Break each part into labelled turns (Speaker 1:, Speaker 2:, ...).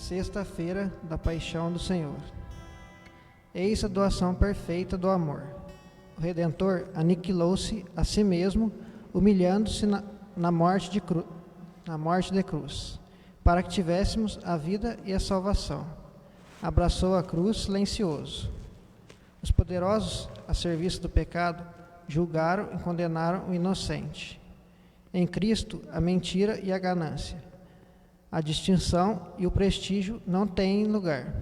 Speaker 1: Sexta-feira da Paixão do Senhor. Eis a doação perfeita do amor. O Redentor aniquilou-se a si mesmo, humilhando-se na morte de cruz, para que tivéssemos a vida e a salvação. Abraçou a cruz silencioso. Os poderosos, a serviço do pecado, julgaram e condenaram o inocente. Em Cristo, a mentira e a ganância, a distinção e o prestígio não têm lugar.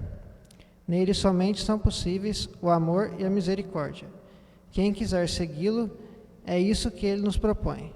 Speaker 1: Nele somente são possíveis o amor e a misericórdia. Quem quiser segui-lo, é isso que ele nos propõe.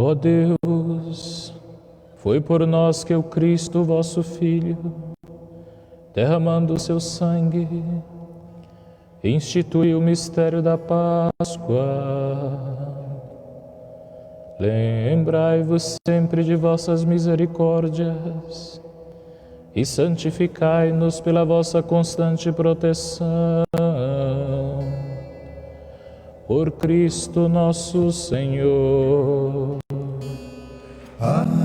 Speaker 2: Ó Deus, foi por nós que o Cristo, vosso Filho, derramando o seu sangue, instituiu o mistério da Páscoa. Lembrai-vos sempre de vossas misericórdias e santificai-nos pela vossa constante proteção. Por Cristo nosso Senhor.
Speaker 3: Amém.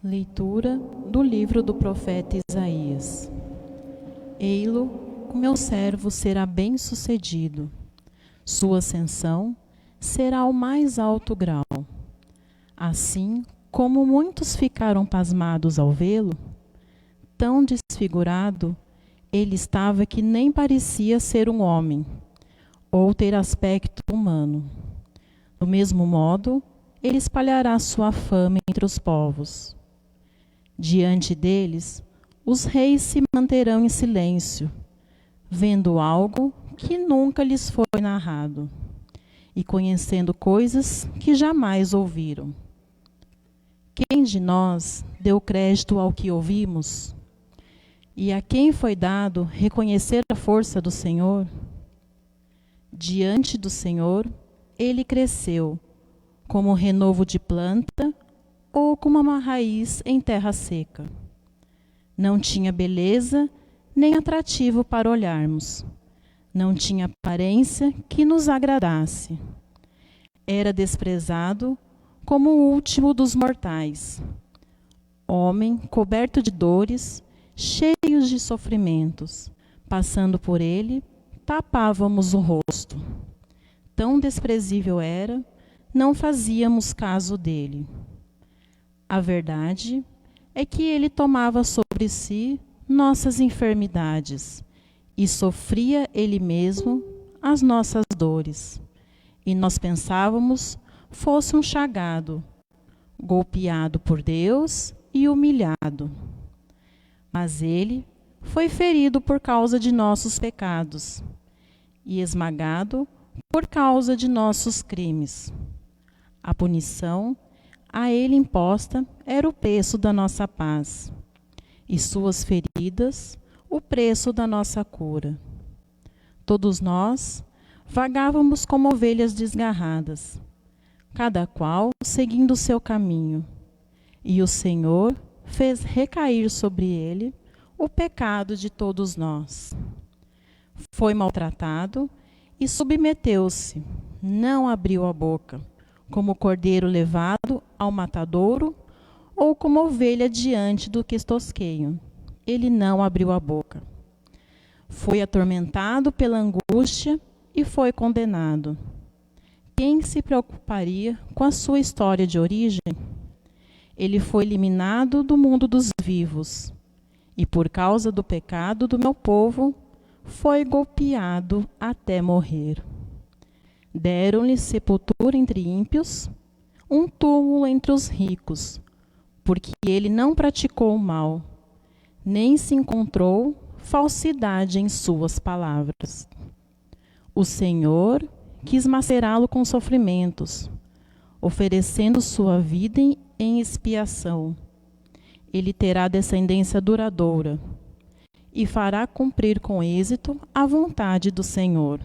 Speaker 4: Leitura do livro do profeta Isaías. Ei-lo, o meu servo será bem-sucedido. Sua ascensão será ao mais alto grau. Assim como muitos ficaram pasmados ao vê-lo, tão desfigurado, ele estava que nem parecia ser um homem, ou ter aspecto humano. Do mesmo modo, ele espalhará sua fama entre os povos. Diante deles, os reis se manterão em silêncio, vendo algo que nunca lhes foi narrado, e conhecendo coisas que jamais ouviram. Quem de nós deu crédito ao que ouvimos? E a quem foi dado reconhecer a força do Senhor? Diante do Senhor, ele cresceu, como renovo de planta ou como uma raiz em terra seca. Não tinha beleza nem atrativo para olharmos. Não tinha aparência que nos agradasse. Era desprezado como o último dos mortais. Homem coberto de dores, cheios de sofrimentos. Passando por ele, tapávamos o rosto. Tão desprezível era, não fazíamos caso dele. A verdade é que ele tomava sobre si nossas enfermidades e sofria ele mesmo as nossas dores. E nós pensávamos fosse um chagado, golpeado por Deus e humilhado. Mas ele foi ferido por causa de nossos pecados e esmagado por causa de nossos crimes. A punição a ele imposta era o preço da nossa paz, e suas feridas o preço da nossa cura. Todos nós vagávamos como ovelhas desgarradas, cada qual seguindo o seu caminho, e o Senhor fez recair sobre ele o pecado de todos nós. Foi maltratado e submeteu-se, não abriu a boca, como cordeiro levado ao matadouro, ou como ovelha diante do que tosqueio. Ele não abriu a boca. Foi atormentado pela angústia e foi condenado. Quem se preocuparia com a sua história de origem? Ele foi eliminado do mundo dos vivos, e por causa do pecado do meu povo, foi golpeado até morrer. Deram-lhe sepultura entre ímpios, um túmulo entre os ricos, porque ele não praticou o mal, nem se encontrou falsidade em suas palavras. O Senhor quis macerá-lo com sofrimentos, oferecendo sua vida em expiação. Ele terá descendência duradoura e fará cumprir com êxito a vontade do Senhor.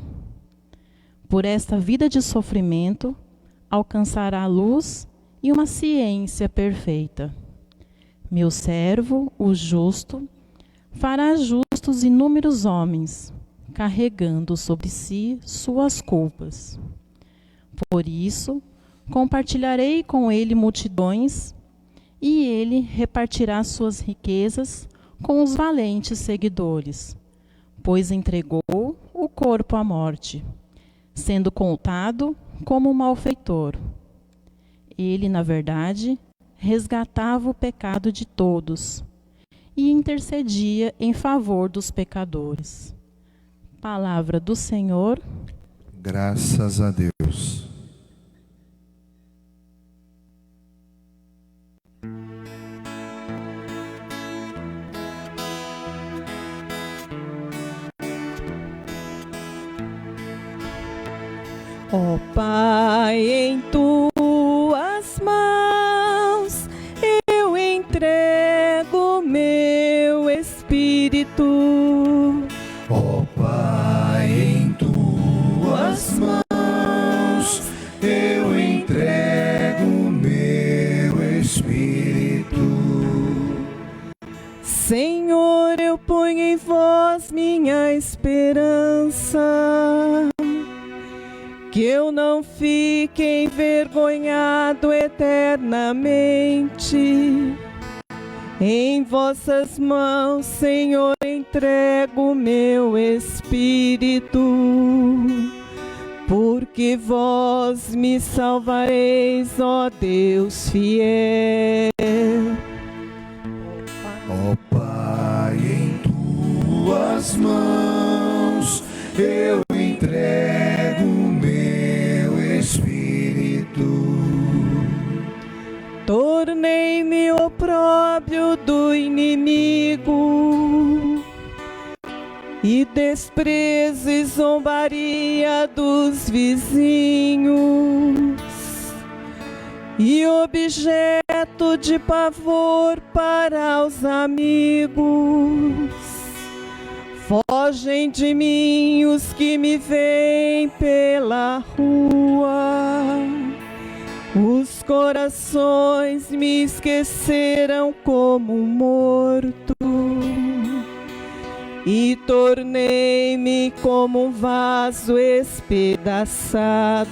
Speaker 4: Por esta vida de sofrimento, alcançará a luz e uma ciência perfeita. Meu servo, o justo, fará justos inúmeros homens, carregando sobre si suas culpas. Por isso, compartilharei com ele multidões, e ele repartirá suas riquezas com os valentes seguidores, pois entregou o corpo à morte, sendo contado como um malfeitor. Ele, na verdade, resgatava o pecado de todos e intercedia em favor dos pecadores. Palavra do Senhor.
Speaker 3: Graças a Deus.
Speaker 5: Ó Pai, em tuas mãos eu entrego meu espírito.
Speaker 3: Ó Pai, em tuas mãos eu entrego meu espírito.
Speaker 5: Senhor, eu ponho em vós minha esperança, que eu não fique envergonhado eternamente. Em vossas mãos, Senhor, entrego meu espírito, porque vós me salvareis, ó Deus fiel.
Speaker 3: Ó Pai, em tuas mãos eu entrego meu espírito.
Speaker 5: Tornei-me opróbrio do inimigo e desprezo e zombaria dos vizinhos, e objeto de pavor para os amigos. fogem de mim os que me veem pela rua. Os corações me esqueceram como morto e tornei-me como um vaso espedaçado.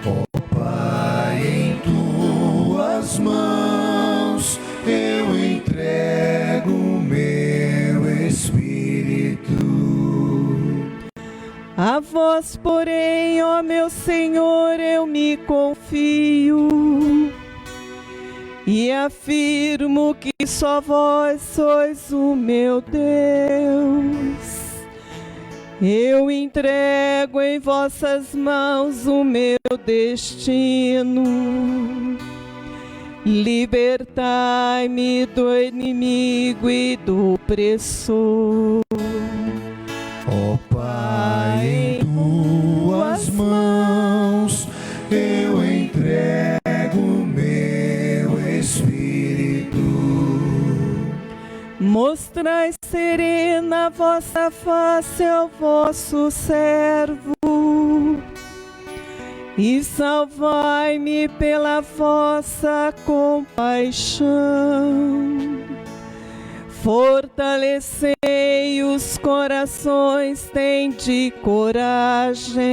Speaker 3: Ó Pai, em tuas mãos eu entrego o meu espírito.
Speaker 5: A vós, porém, ó meu Senhor, eu me confio e afirmo que só vós sois o meu Deus. Eu entrego em vossas mãos o meu destino. Libertai-me do inimigo e do opressor.
Speaker 3: Ó Pai, em tuas mãos eu entrego o meu espírito.
Speaker 5: Mostrai serena a vossa face ao vosso servo e salvai-me pela vossa compaixão. Fortalecei os corações, tende coragem,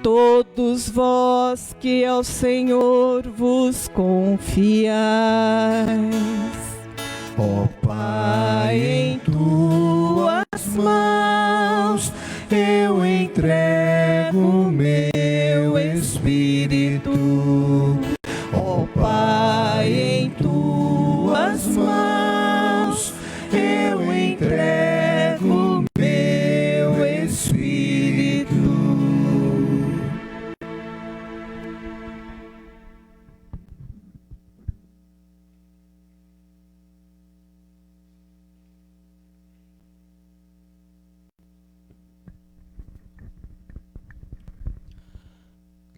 Speaker 5: todos vós que ao Senhor vos confiais.
Speaker 3: Ó Pai, em tuas mãos eu entrego o meu espírito. Ó Pai, em tuas mãos eu entrego o meu espírito.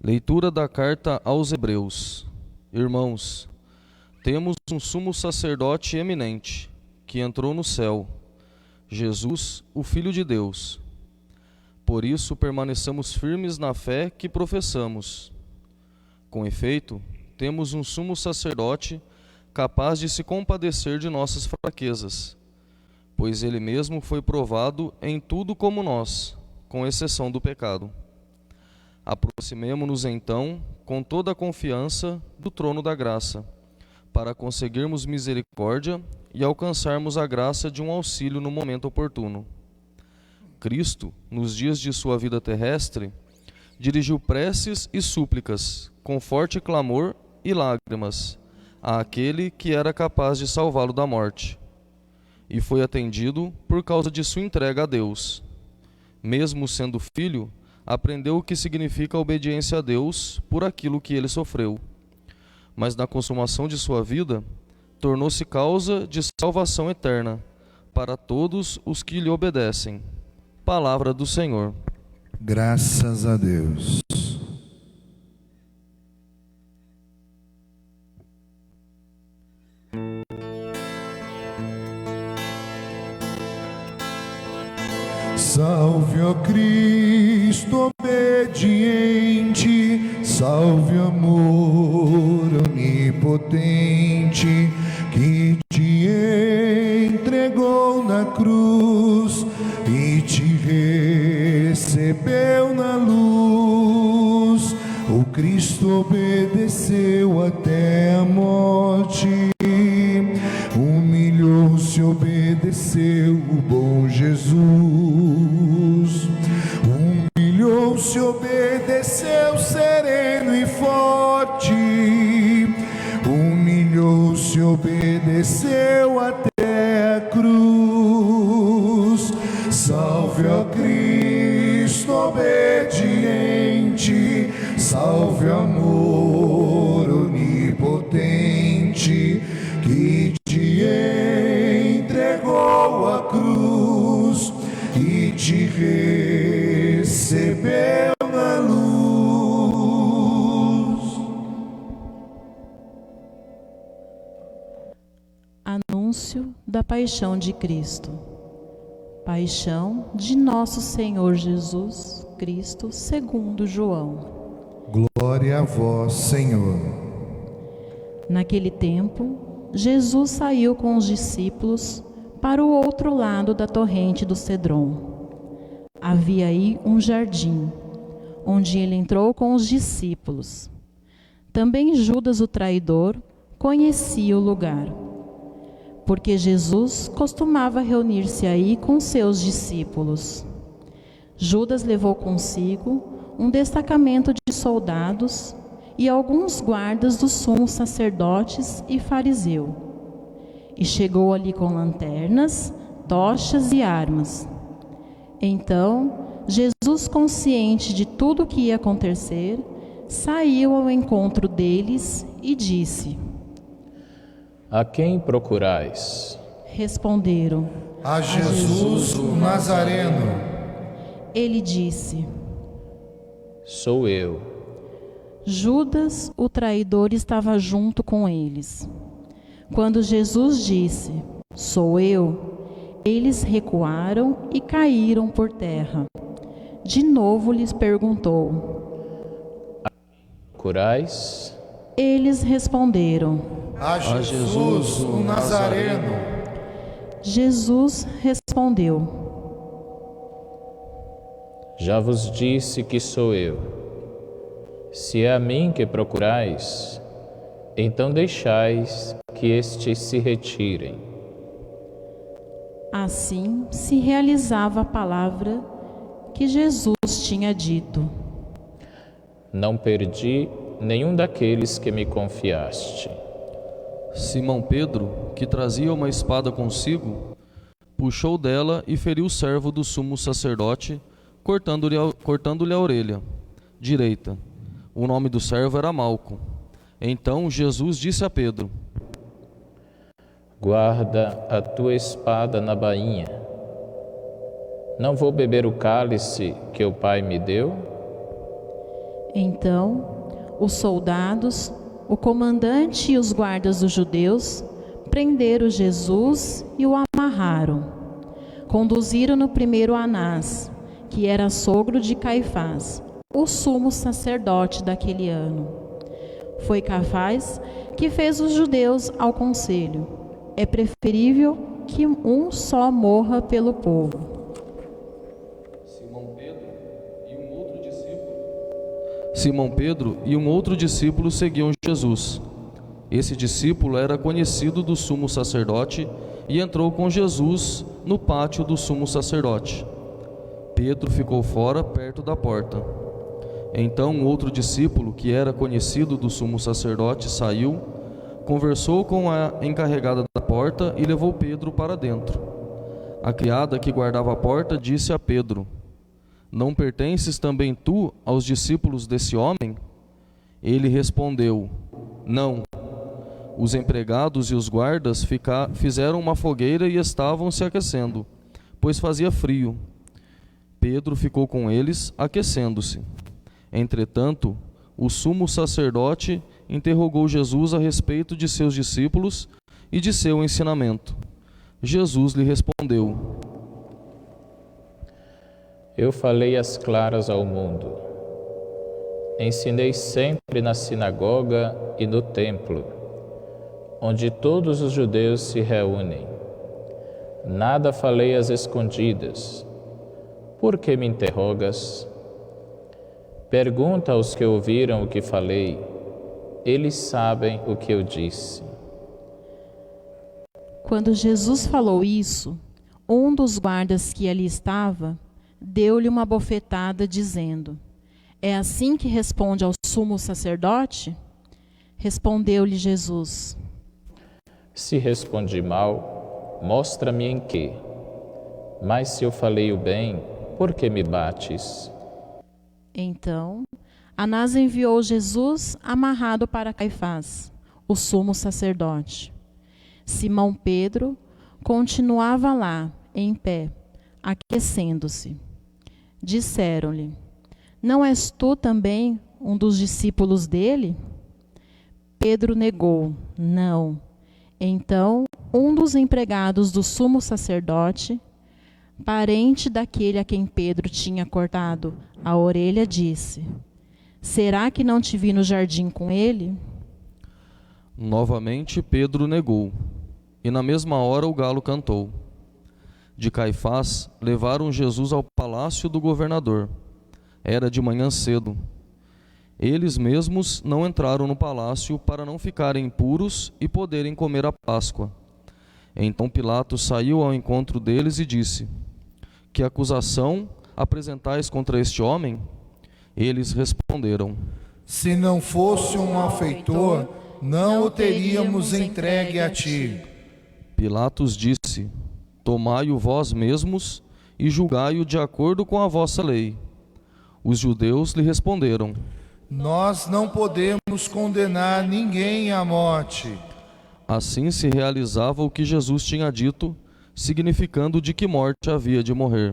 Speaker 6: Leitura da carta aos Hebreus. Irmãos, temos um sumo sacerdote eminente, que entrou no céu, Jesus, o Filho de Deus. Por isso permaneçamos firmes na fé que professamos. Com efeito, temos um sumo sacerdote capaz de se compadecer de nossas fraquezas, pois ele mesmo foi provado em tudo como nós, com exceção do pecado. Aproximemo-nos então, com toda a confiança, do trono da graça, para conseguirmos misericórdia e alcançarmos a graça de um auxílio no momento oportuno. Cristo, nos dias de sua vida terrestre, dirigiu preces e súplicas, com forte clamor e lágrimas, àquele que era capaz de salvá-lo da morte. E foi atendido por causa de sua entrega a Deus. Mesmo sendo filho, aprendeu o que significa a obediência a Deus por aquilo que ele sofreu. Mas na consumação de sua vida, tornou-se causa de salvação eterna para todos os que lhe obedecem. Palavra do Senhor.
Speaker 3: Graças a Deus. Salve, ó Cristo obediente, salve, amor onipotente, que te entregou na cruz e te recebeu na luz. O Cristo obedeceu até a morte, humilhou-se, obedeceu o bom Jesus. Humilhou-se, obedeceu sereno e forte. Humilhou-se, obedeceu até a cruz. Salve, ó Cristo obediente, salve, amor onipotente, que te entregou a cruz e te recebeu na luz.
Speaker 4: Anúncio anúncio da paixão de Cristo. Paixão de nosso Senhor Jesus Cristo, segundo João.
Speaker 3: Glória a vós, Senhor.
Speaker 4: Naquele tempo, Jesus saiu com os discípulos para o outro lado da torrente do Cedron. Havia aí um jardim, onde ele entrou com os discípulos. Também Judas, o traidor, conhecia o lugar, porque Jesus costumava reunir-se aí com seus discípulos. Judas levou consigo um destacamento de soldados e alguns guardas dos sumos sacerdotes e fariseu, e chegou ali com lanternas, tochas e armas. Então, Jesus, consciente de tudo o que ia acontecer, saiu ao encontro deles e disse:
Speaker 2: A quem procurais?
Speaker 4: Responderam:
Speaker 3: A Jesus, o Nazareno.
Speaker 4: Ele disse:
Speaker 2: Sou eu.
Speaker 4: Judas, o traidor, estava junto com eles. Quando Jesus disse: Sou eu, eles recuaram e caíram por terra. De novo lhes perguntou:
Speaker 2: Procurais?
Speaker 4: Eles responderam:
Speaker 3: A Jesus, o Nazareno.
Speaker 4: Jesus respondeu:
Speaker 2: Já vos disse que sou eu. Se é a mim que procurais, então deixais que estes se retirem.
Speaker 4: Assim se realizava a palavra que Jesus tinha dito:
Speaker 2: Não perdi nenhum daqueles que me confiaste.
Speaker 6: Simão Pedro, que trazia uma espada consigo, puxou dela e feriu o servo do sumo sacerdote, cortando-lhe a orelha direita. O nome do servo era Malco. Então Jesus disse a Pedro:
Speaker 2: Guarda a tua espada na bainha. Não vou beber o cálice que o Pai me deu?
Speaker 4: Então, os soldados, o comandante e os guardas dos judeus prenderam Jesus e o amarraram. Conduziram-no primeiro a Anás, que era sogro de Caifás, o sumo sacerdote daquele ano. Foi Caifás que fez os judeus ao conselho: é preferível que um só morra pelo povo.
Speaker 6: Simão Pedro e um outro discípulo seguiam Jesus. Esse discípulo era conhecido do sumo sacerdote e entrou com Jesus no pátio do sumo sacerdote. Pedro ficou fora, perto da porta. Então um outro discípulo, que era conhecido do sumo sacerdote, saiu, conversou com a encarregada da porta e levou Pedro para dentro. A criada que guardava a porta disse a Pedro: Não pertences também tu aos discípulos desse homem? Ele respondeu: Não. Os empregados e os guardas fizeram uma fogueira e estavam se aquecendo, pois fazia frio. Pedro ficou com eles, aquecendo-se. Entretanto, o sumo sacerdote interrogou Jesus a respeito de seus discípulos e de seu ensinamento. Jesus lhe respondeu:
Speaker 2: Eu falei às claras ao mundo. Ensinei sempre na sinagoga e no templo, onde todos os judeus se reúnem. Nada falei às escondidas. Por que me interrogas? Pergunta aos que ouviram o que falei. Eles sabem o que eu disse.
Speaker 4: Quando Jesus falou isso, um dos guardas que ali estava deu-lhe uma bofetada, dizendo: É assim que responde ao sumo sacerdote? Respondeu-lhe Jesus:
Speaker 2: Se respondi mal, mostra-me em quê. Mas se eu falei o bem, por que me bates?
Speaker 4: Então, Anás enviou Jesus amarrado para Caifás, o sumo sacerdote. Simão Pedro continuava lá, em pé, aquecendo-se. Disseram-lhe: Não és tu também um dos discípulos dele? Pedro negou: Não. Então, um dos empregados do sumo sacerdote, parente daquele a quem Pedro tinha cortado a orelha, disse: Será que não te vi no jardim com ele?
Speaker 6: Novamente Pedro negou, e na mesma hora o galo cantou. De Caifás levaram Jesus ao palácio do governador. Era de manhã cedo. Eles mesmos não entraram no palácio para não ficarem impuros e poderem comer a Páscoa. Então Pilatos saiu ao encontro deles e disse: Que acusação apresentais contra este homem? Eles responderam:
Speaker 3: Se não fosse um malfeitor, não o teríamos entregue a ti.
Speaker 6: Pilatos disse: Tomai-o vós mesmos e julgai-o de acordo com a vossa lei. Os judeus lhe responderam:
Speaker 3: Nós não podemos condenar ninguém à morte.
Speaker 6: Assim se realizava o que Jesus tinha dito, significando de que morte havia de morrer.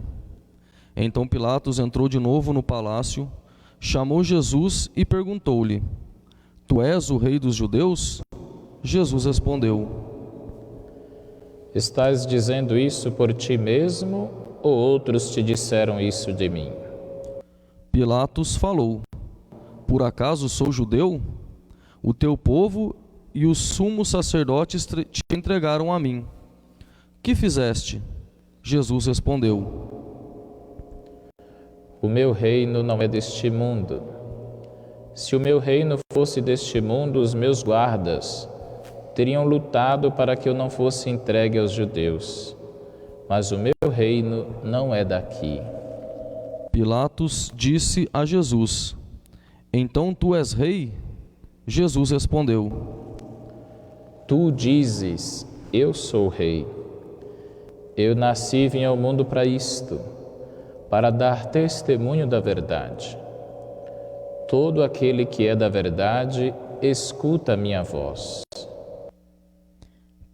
Speaker 6: Então Pilatos entrou de novo no palácio, chamou Jesus e perguntou-lhe: Tu és o rei dos judeus? Jesus respondeu:
Speaker 2: Estás dizendo isso por ti mesmo, ou outros te disseram isso de mim?
Speaker 6: Pilatos falou: Por acaso sou judeu? O teu povo e os sumos sacerdotes te entregaram a mim. Que fizeste? Jesus respondeu:
Speaker 2: O meu reino não é deste mundo. Se o meu reino fosse deste mundo, os meus guardas teriam lutado para que eu não fosse entregue aos judeus. Mas o meu reino não é daqui.
Speaker 6: Pilatos disse a Jesus: Então tu és rei? Jesus respondeu:
Speaker 2: Tu dizes, eu sou rei. Eu nasci e vim ao mundo para isto, para dar testemunho da verdade. Todo aquele que é da verdade, escuta a minha voz.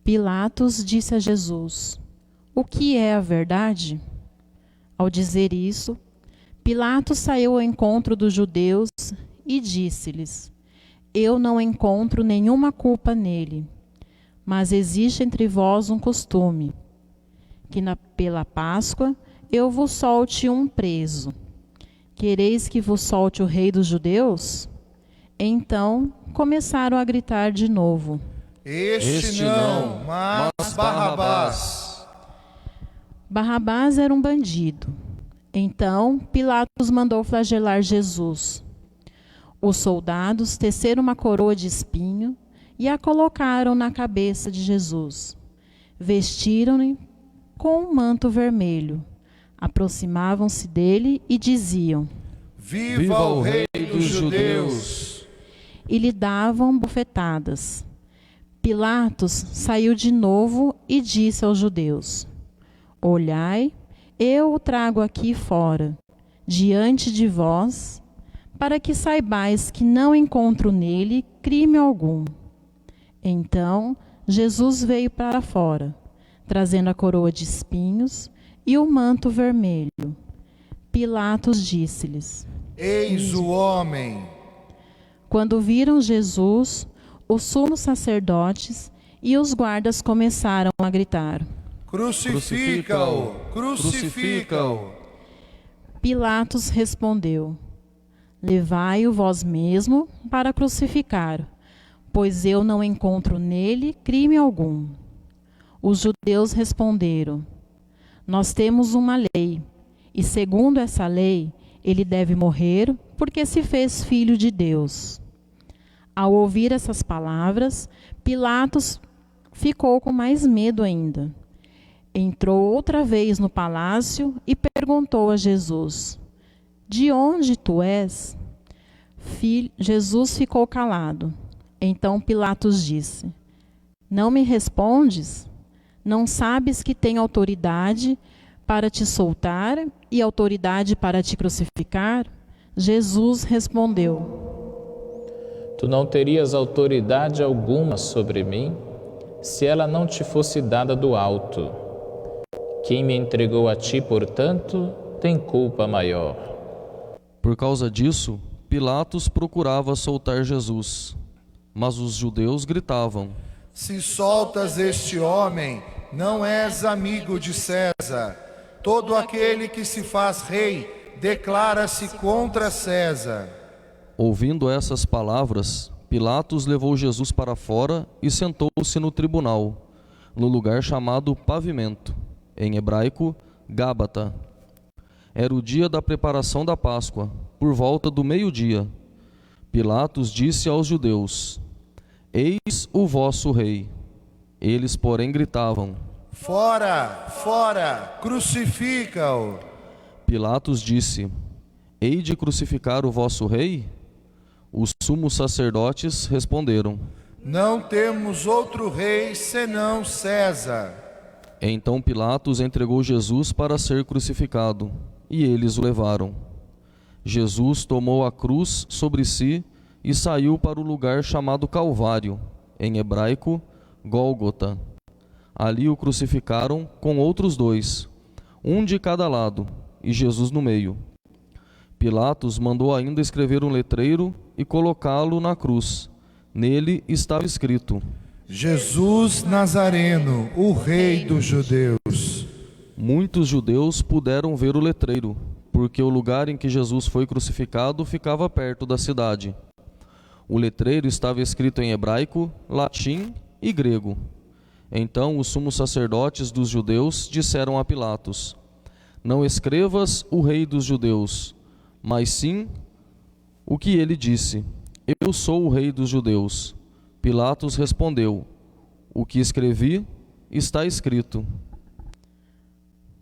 Speaker 4: Pilatos disse a Jesus: O que é a verdade? Ao dizer isso, Pilatos saiu ao encontro dos judeus e disse-lhes: Eu não encontro nenhuma culpa nele, mas existe entre vós um costume, que pela Páscoa eu vos solte um preso. Quereis que vos solte o rei dos judeus? Então começaram a gritar de novo:
Speaker 3: Este não, mas Barrabás.
Speaker 4: Barrabás era um bandido. Então Pilatos mandou flagelar Jesus. Os soldados teceram uma coroa de espinho e a colocaram na cabeça de Jesus. Vestiram-no com um manto vermelho. Aproximavam-se dele e diziam:
Speaker 3: Viva o rei dos judeus!
Speaker 4: E lhe davam bofetadas. Pilatos saiu de novo e disse aos judeus: Olhai, eu o trago aqui fora, diante de vós, para que saibais que não encontro nele crime algum. Então Jesus veio para fora, trazendo a coroa de espinhos e o manto vermelho. Pilatos disse-lhes:
Speaker 3: Eis o homem!
Speaker 4: Quando viram Jesus, os sumos sacerdotes e os guardas começaram a gritar:
Speaker 3: Crucifica-o! Crucifica-o!
Speaker 4: Pilatos respondeu: Levai-o vós mesmo para crucificar, pois eu não encontro nele crime algum. Os judeus responderam: Nós temos uma lei, e segundo essa lei, ele deve morrer porque se fez filho de Deus. Ao ouvir essas palavras, Pilatos ficou com mais medo ainda. Entrou outra vez no palácio e perguntou a Jesus: De onde tu és? Jesus ficou calado. Então Pilatos disse: Não me respondes? Não sabes que tenho autoridade para te soltar e autoridade para te crucificar? Jesus respondeu:
Speaker 2: Tu não terias autoridade alguma sobre mim, se ela não te fosse dada do alto. Quem me entregou a ti, portanto, tem culpa maior.
Speaker 6: Por causa disso, Pilatos procurava soltar Jesus, mas os judeus gritavam:
Speaker 3: Se soltas este homem, não és amigo de César. Todo aquele que se faz rei declara-se contra César.
Speaker 6: Ouvindo essas palavras, Pilatos levou Jesus para fora e sentou-se no tribunal, no lugar chamado Pavimento, em hebraico, Gábata. Era o dia da preparação da Páscoa, por volta do meio-dia. Pilatos disse aos judeus: Eis o vosso rei. Eles, porém, gritavam:
Speaker 3: Fora, fora, crucifica-o.
Speaker 6: Pilatos disse: Hei de crucificar o vosso rei? Os sumos sacerdotes responderam:
Speaker 3: Não temos outro rei senão César.
Speaker 6: Então Pilatos entregou Jesus para ser crucificado, e eles o levaram. Jesus tomou a cruz sobre si e saiu para o lugar chamado Calvário, em hebraico, Gólgota. Ali o crucificaram com outros dois, um de cada lado, e Jesus no meio. Pilatos mandou ainda escrever um letreiro e colocá-lo na cruz. Nele estava escrito:
Speaker 3: Jesus Nazareno, o Rei dos Judeus.
Speaker 6: Muitos judeus puderam ver o letreiro, porque o lugar em que Jesus foi crucificado ficava perto da cidade. O letreiro estava escrito em hebraico, latim e grego. Então os sumos sacerdotes dos judeus disseram a Pilatos: Não escrevas o Rei dos Judeus, mas sim o que ele disse: Eu sou o Rei dos Judeus. Pilatos respondeu: O que escrevi está escrito.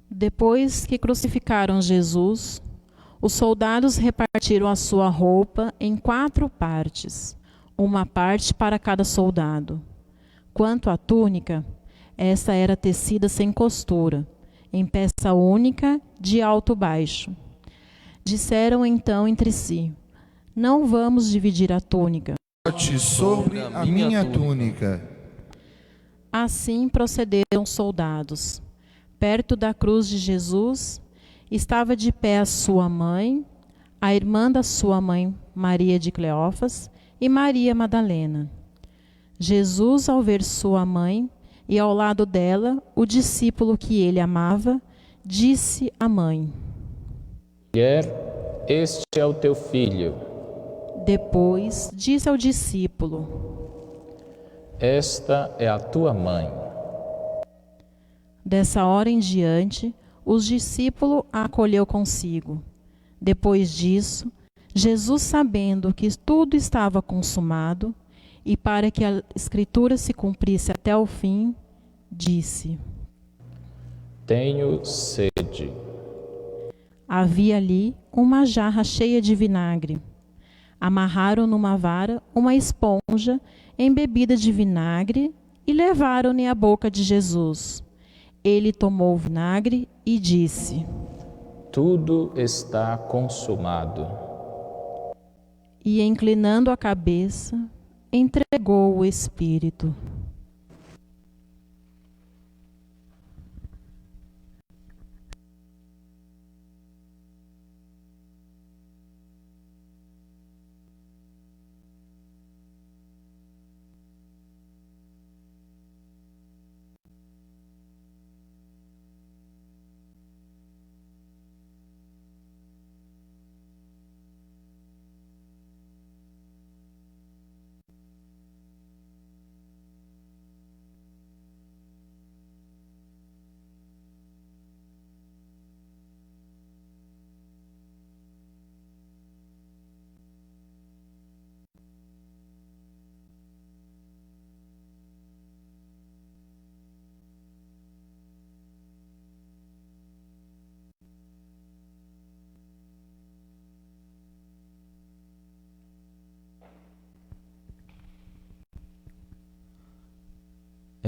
Speaker 4: Depois que crucificaram Jesus, os soldados repartiram a sua roupa em 4 partes, uma parte para cada soldado. Quanto à túnica, essa era tecida sem costura, em peça única, de alto baixo. Disseram então entre si: Não vamos dividir a túnica.
Speaker 3: Sobre a minha túnica.
Speaker 4: Assim procederam os soldados. Perto da cruz de Jesus estava de pé a sua mãe, a irmã da sua mãe, Maria de Cleófas, e Maria Madalena. Jesus, ao ver sua mãe e ao lado dela o discípulo que ele amava, disse à mãe:
Speaker 2: Mulher, este é o teu filho.
Speaker 4: Depois disse ao discípulo:
Speaker 2: Esta é a tua mãe.
Speaker 4: Dessa hora em diante, os discípulos a acolheu consigo. Depois disso, Jesus, sabendo que tudo estava consumado, e para que a Escritura se cumprisse até o fim, disse:
Speaker 2: Tenho sede.
Speaker 4: Havia ali uma jarra cheia de vinagre. Amarraram numa vara uma esponja embebida de vinagre e levaram-ne à boca de Jesus. Ele tomou o vinagre e disse:
Speaker 2: Tudo está consumado.
Speaker 4: E, inclinando a cabeça, entregou o Espírito.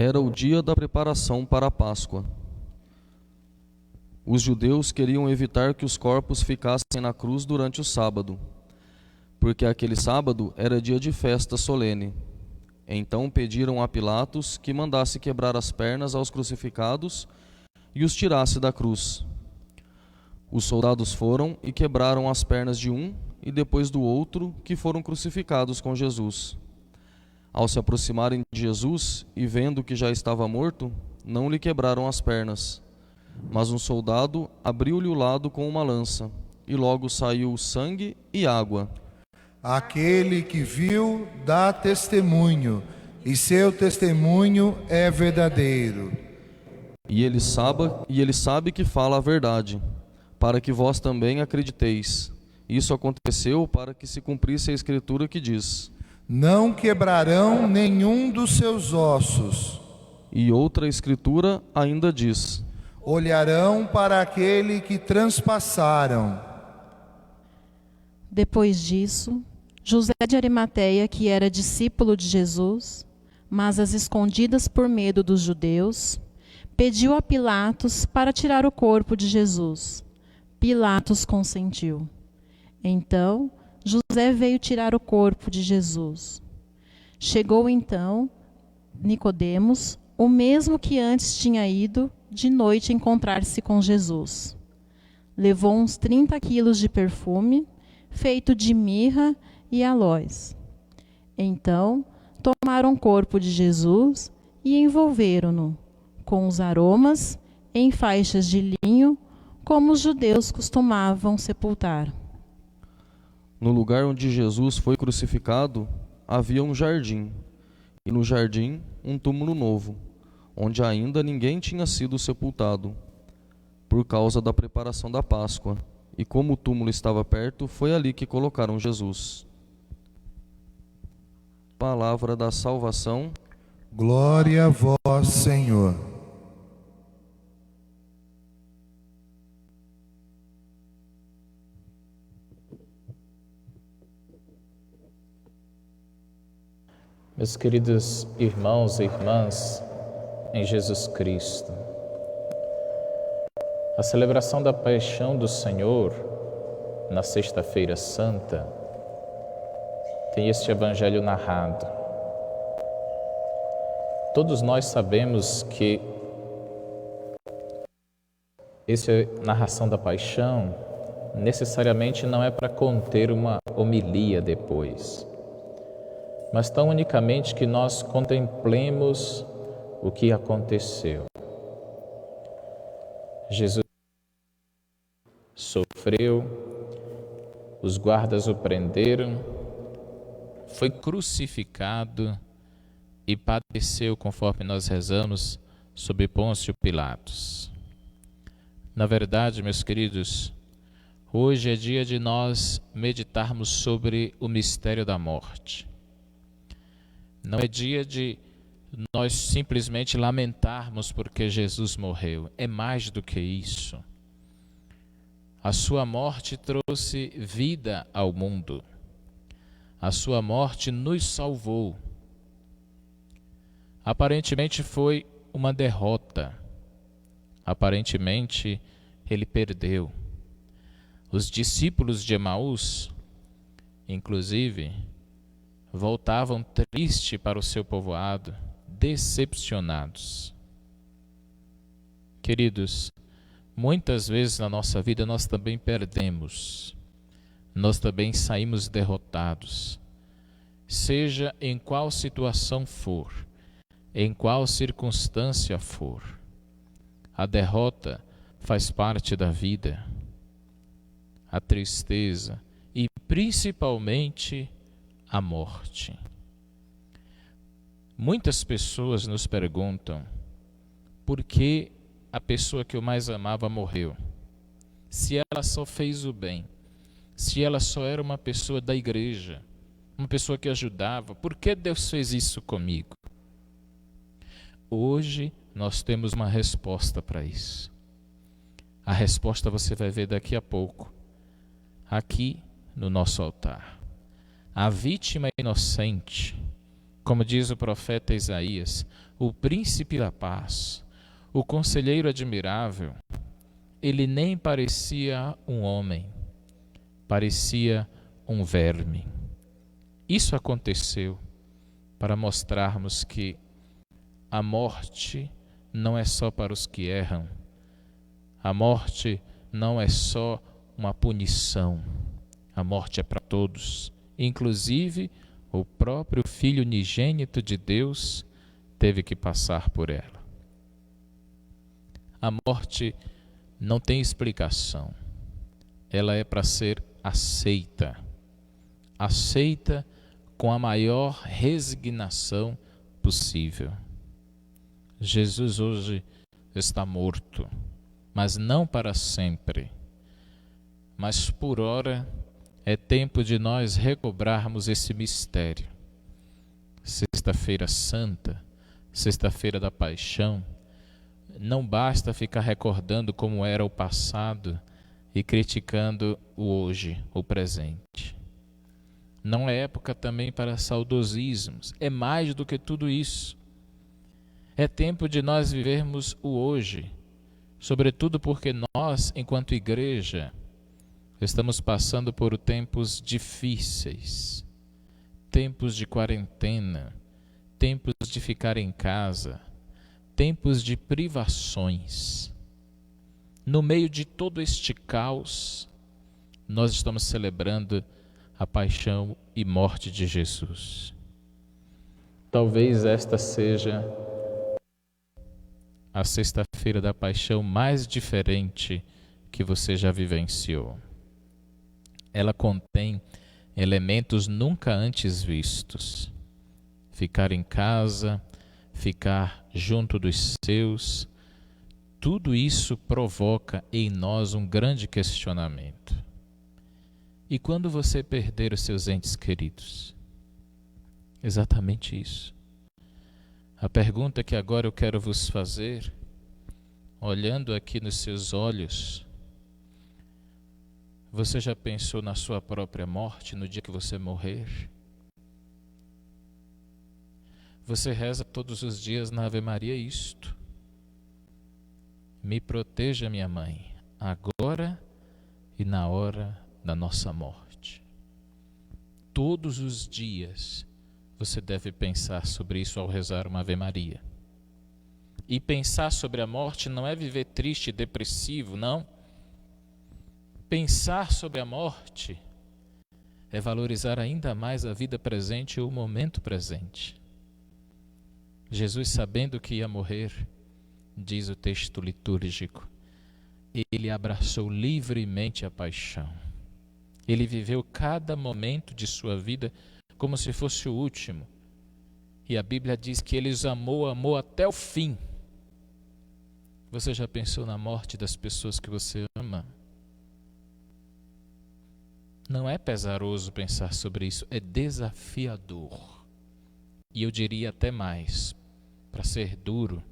Speaker 6: Era o dia da preparação para a Páscoa. Os judeus queriam evitar que os corpos ficassem na cruz durante o sábado, porque aquele sábado era dia de festa solene. Então pediram a Pilatos que mandasse quebrar as pernas aos crucificados e os tirasse da cruz. Os soldados foram e quebraram as pernas de um e depois do outro que foram crucificados com Jesus. Ao se aproximarem de Jesus e vendo que já estava morto, não lhe quebraram as pernas. Mas um soldado abriu-lhe o lado com uma lança, e logo saiu sangue e água.
Speaker 3: Aquele que viu dá testemunho, e seu testemunho é verdadeiro.
Speaker 6: E ele sabe que fala a verdade, para que vós também acrediteis. Isso aconteceu para que se cumprisse a Escritura que diz:
Speaker 3: Não quebrarão nenhum dos seus ossos.
Speaker 6: E outra Escritura ainda diz:
Speaker 3: Olharão para aquele que transpassaram.
Speaker 4: Depois disso, José de Arimateia, que era discípulo de Jesus, mas às escondidas por medo dos judeus, pediu a Pilatos para tirar o corpo de Jesus. Pilatos consentiu. Então, José veio tirar o corpo de Jesus. Chegou então Nicodemos, o mesmo que antes tinha ido de noite encontrar-se com Jesus. Levou uns 30 quilos de perfume, feito de mirra e aloés. Então, tomaram o corpo de Jesus e envolveram-no com os aromas em faixas de linho, como os judeus costumavam sepultar.
Speaker 6: No lugar onde Jesus foi crucificado, havia um jardim, e no jardim um túmulo novo, onde ainda ninguém tinha sido sepultado, por causa da preparação da Páscoa. E como o túmulo estava perto, foi ali que colocaram Jesus. Palavra da salvação.
Speaker 3: Glória a vós, Senhor.
Speaker 2: Meus queridos irmãos e irmãs em Jesus Cristo, a celebração da Paixão do Senhor na Sexta-feira Santa tem este evangelho narrado. Todos nós sabemos que essa narração da Paixão necessariamente não é para conter uma homilia depois, mas tão unicamente que nós contemplemos o que aconteceu. Jesus sofreu, os guardas o prenderam, foi crucificado e padeceu, conforme nós rezamos, sob Pôncio Pilatos. Na verdade, meus queridos, hoje é dia de nós meditarmos sobre o mistério da morte. Não é dia de nós simplesmente lamentarmos porque Jesus morreu. É mais do que isso. A sua morte trouxe vida ao mundo. A sua morte nos salvou. Aparentemente foi uma derrota. Aparentemente ele perdeu. Os discípulos de Emaús, inclusive, voltavam tristes para o seu povoado, decepcionados. Queridos, muitas vezes na nossa vida nós também perdemos, nós também saímos derrotados, seja em qual situação for, em qual circunstância for. A derrota faz parte da vida, a tristeza e principalmente a morte. Muitas pessoas nos perguntam por que a pessoa que eu mais amava morreu. Se ela só fez o bem, se ela só era uma pessoa da igreja, uma pessoa que ajudava, por que Deus fez isso comigo? Hoje nós temos uma resposta para isso. A resposta você vai ver daqui a pouco, aqui no nosso altar. A vítima inocente, como diz o profeta Isaías, o príncipe da paz, o conselheiro admirável, ele nem parecia um homem, parecia um verme. Isso aconteceu para mostrarmos que a morte não é só para os que erram, a morte não é só uma punição, a morte é para todos, inclusive O próprio Filho unigênito de Deus teve que passar por ela. A morte não tem explicação. Ela é para ser aceita. Aceita com a maior resignação possível. Jesus hoje está morto, mas não para sempre. Mas por ora é tempo de nós recobrarmos esse mistério. Sexta-feira Santa, Sexta-feira da Paixão, não basta ficar recordando como era o passado e criticando o hoje, o presente. Não é época também para saudosismos, é mais do que tudo isso. É tempo de nós vivermos o hoje, sobretudo porque nós, enquanto igreja, estamos passando por tempos difíceis, tempos de quarentena, tempos de ficar em casa, tempos de privações. No meio de todo este caos, nós estamos celebrando a paixão e morte de Jesus. Talvez esta seja a Sexta-feira da Paixão mais diferente que você já vivenciou. Ela contém elementos nunca antes vistos. Ficar em casa, ficar junto dos seus, tudo isso provoca em nós um grande questionamento. E quando você perder os seus entes queridos? Exatamente isso. A pergunta que agora eu quero vos fazer, olhando aqui nos seus olhos, você já pensou na sua própria morte no dia que você morrer? Você reza todos os dias na Ave Maria isto: me proteja, minha mãe, agora e na hora da nossa morte. Todos os dias você deve pensar sobre isso ao rezar uma Ave Maria. E pensar sobre a morte não é viver triste e depressivo, não. Pensar sobre a morte é valorizar ainda mais a vida presente e o momento presente. Jesus, sabendo que ia morrer, diz o texto litúrgico, ele abraçou livremente a paixão. Ele viveu cada momento de sua vida como se fosse o último. E a Bíblia diz que ele os amou até o fim. Você já pensou na morte das pessoas que você ama? Não é pesaroso pensar sobre isso, é desafiador. E eu diria até mais, para ser duro,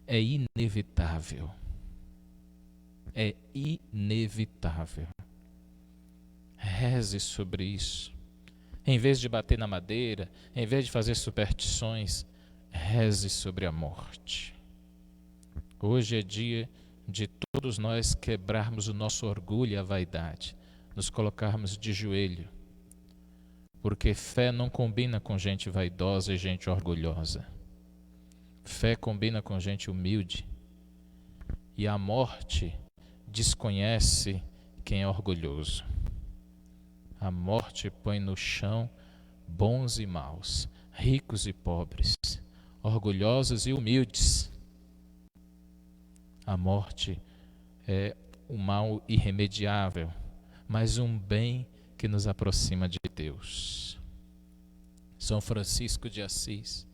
Speaker 2: é inevitável. É inevitável. Reze sobre isso. Em vez de bater na madeira, em vez de fazer superstições, reze sobre a morte. Hoje é dia de todos nós quebrarmos o nosso orgulho e a vaidade, nos colocarmos de joelho, porque fé não combina com gente vaidosa e gente orgulhosa. Fé combina com gente humilde. E a morte desconhece quem é orgulhoso. A morte põe no chão bons e maus, ricos e pobres, orgulhosos e humildes. A morte é um mal irremediável, mas um bem que nos aproxima de Deus. São Francisco de Assis,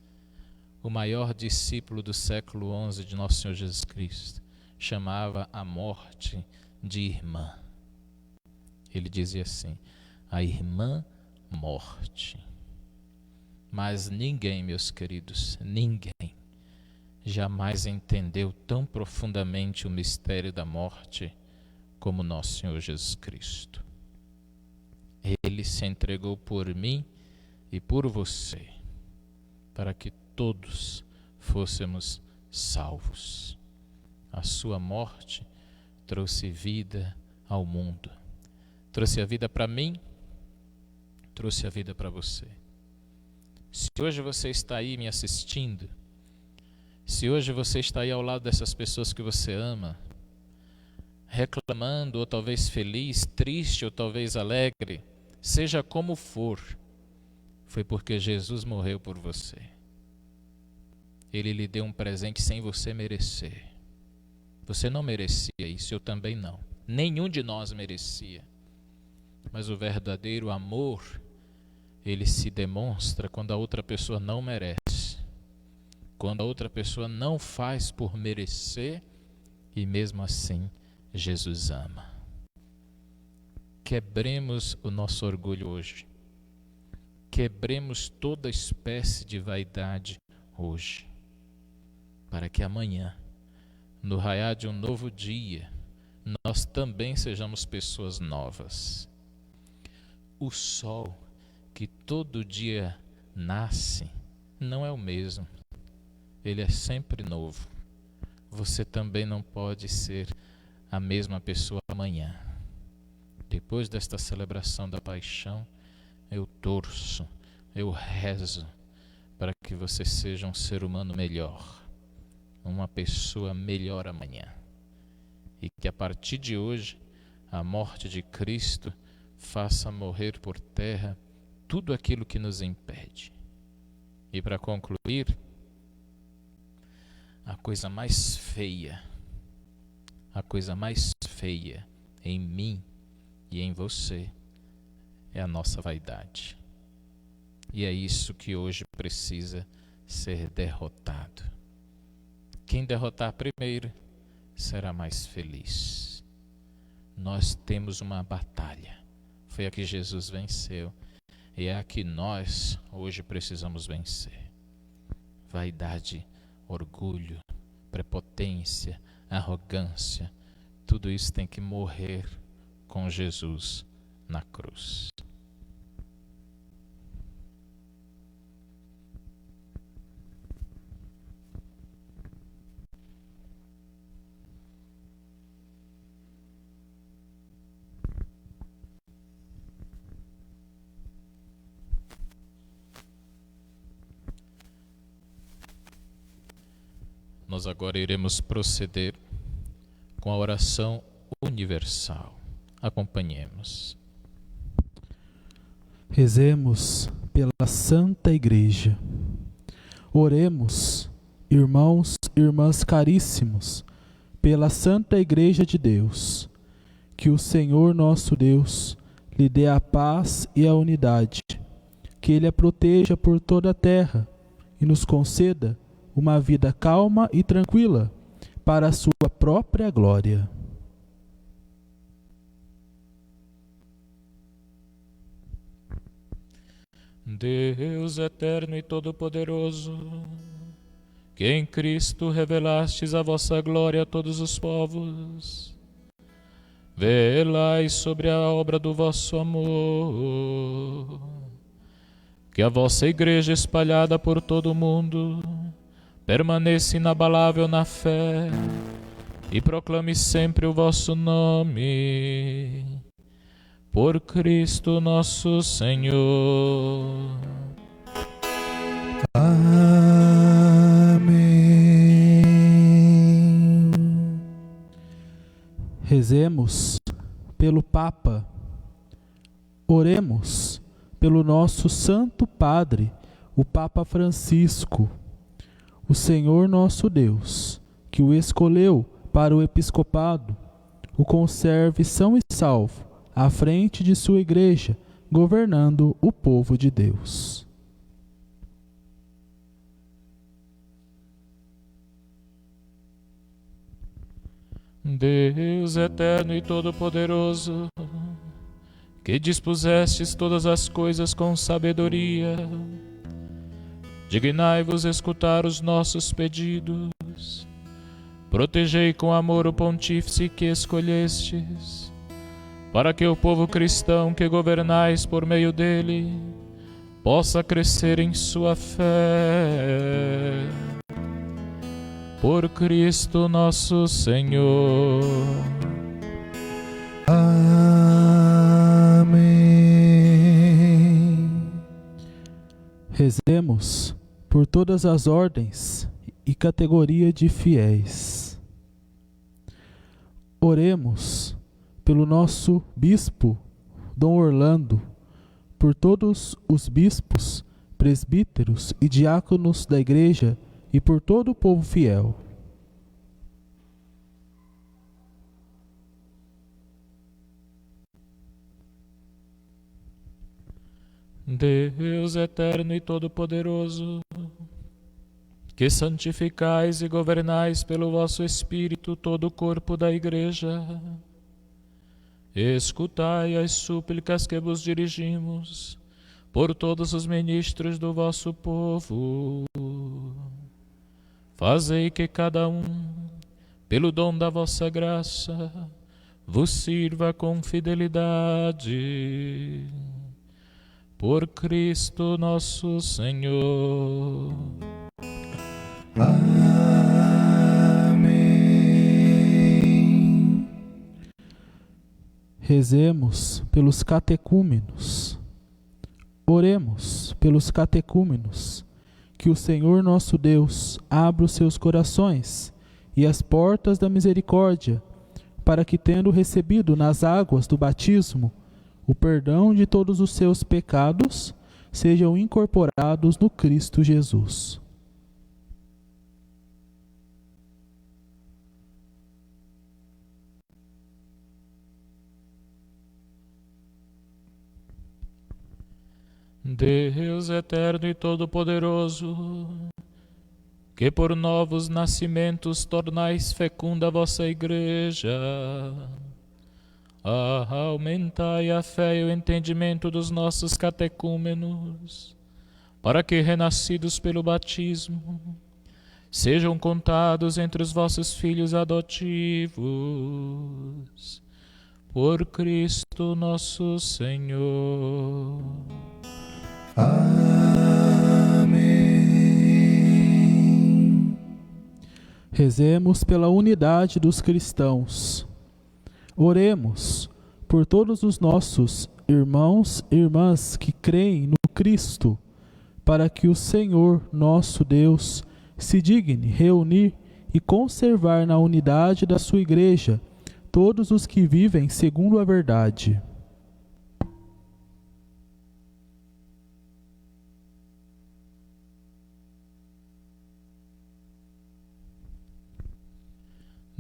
Speaker 2: o maior discípulo do século XI de Nosso Senhor Jesus Cristo, chamava a morte de irmã. Ele dizia assim: a irmã morte. Mas ninguém, meus queridos, ninguém jamais entendeu tão profundamente o mistério da morte como Nosso Senhor Jesus Cristo. Ele se entregou por mim e por você, para que todos fôssemos salvos. A sua morte trouxe vida ao mundo. Trouxe a vida para mim, trouxe a vida para você. Se hoje você está aí me assistindo, se hoje você está aí ao lado dessas pessoas que você ama, reclamando, ou talvez feliz, triste, ou talvez alegre, seja como for, foi porque Jesus morreu por você. Ele lhe deu um presente sem você merecer. Você não merecia isso, eu também não. Nenhum de nós merecia. Mas o verdadeiro amor, ele se demonstra quando a outra pessoa não merece. Quando a outra pessoa não faz por merecer, e mesmo assim Jesus ama. Quebremos o nosso orgulho hoje. Quebremos toda espécie de vaidade hoje, para que amanhã, no raiar de um novo dia, nós também sejamos pessoas novas. O sol que todo dia nasce não é o mesmo. Ele é sempre novo. Você também não pode ser a mesma pessoa amanhã. Depois desta celebração da paixão, eu torço, eu rezo para que você seja um ser humano melhor, uma pessoa melhor amanhã. E que a partir de hoje, a morte de Cristo faça morrer por terra tudo aquilo que nos impede. E para concluir, a coisa mais feia em mim e em você é a nossa vaidade. E é isso que hoje precisa ser derrotado. Quem derrotar primeiro será mais feliz. Nós temos uma batalha. Foi a que Jesus venceu. E é a que nós hoje precisamos vencer. Vaidade, orgulho, prepotência, arrogância, tudo isso tem que morrer com Jesus na cruz. Nós agora iremos proceder com a oração universal. Acompanhemos.
Speaker 7: Rezemos pela Santa Igreja. Oremos, irmãos e irmãs caríssimos, pela Santa Igreja de Deus. Que o Senhor nosso Deus lhe dê a paz e a unidade, que Ele a proteja por toda a terra e nos conceda uma vida calma e tranquila para a sua própria glória.
Speaker 2: Deus eterno e todo-poderoso, que em Cristo revelastes a vossa glória a todos os povos, velai sobre a obra do vosso amor, que a vossa Igreja espalhada por todo o mundo permaneça inabalável na fé e proclame sempre o vosso nome. Por Cristo nosso Senhor.
Speaker 7: Amém. Rezemos pelo Papa. Oremos pelo nosso Santo Padre, o Papa Francisco. O Senhor nosso Deus, que o escolheu para o episcopado, o conserve são e salvo à frente de sua Igreja, governando o povo de Deus.
Speaker 2: Deus eterno e todo-poderoso, que dispusestes todas as coisas com sabedoria, dignai-vos escutar os nossos pedidos. Protegei com amor o pontífice que escolhestes, para que o povo cristão que governais por meio dele possa crescer em sua fé. Por Cristo nosso Senhor.
Speaker 7: Amém. Rezemos por todas as ordens e categoria de fiéis. Oremos pelo nosso bispo, Dom Orlando, por todos os bispos, presbíteros e diáconos da Igreja e por todo o povo fiel.
Speaker 2: Deus eterno e todo-poderoso, que santificais e governais pelo vosso Espírito todo o corpo da Igreja, escutai as súplicas que vos dirigimos por todos os ministros do vosso povo. Fazei que cada um, pelo dom da vossa graça, vos sirva com fidelidade. Por Cristo nosso Senhor.
Speaker 3: Amém.
Speaker 7: Rezemos pelos catecúmenos. Oremos pelos catecúmenos, que o Senhor nosso Deus abra os seus corações e as portas da misericórdia, para que, tendo recebido nas águas do batismo o perdão de todos os seus pecados, sejam incorporados no Cristo Jesus.
Speaker 2: Deus eterno e todo-poderoso, que por novos nascimentos tornais fecunda a vossa Igreja, aumentai a fé e o entendimento dos nossos catecúmenos, para que, renascidos pelo batismo, sejam contados entre os vossos filhos adotivos. Por Cristo nosso Senhor.
Speaker 3: Amém.
Speaker 7: Rezemos pela unidade dos cristãos. Oremos por todos os nossos irmãos e irmãs que creem no Cristo, para que o Senhor, nosso Deus, se digne reunir e conservar na unidade da sua Igreja todos os que vivem segundo a verdade.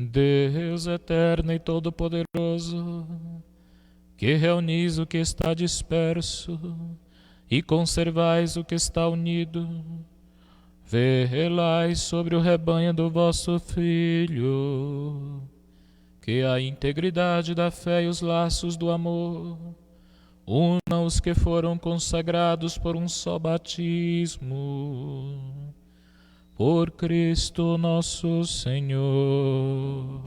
Speaker 2: Deus eterno e todo-poderoso, que reunis o que está disperso e conservais o que está unido, velai sobre o rebanho do vosso Filho, que a integridade da fé e os laços do amor unam os que foram consagrados por um só batismo. Por Cristo nosso Senhor.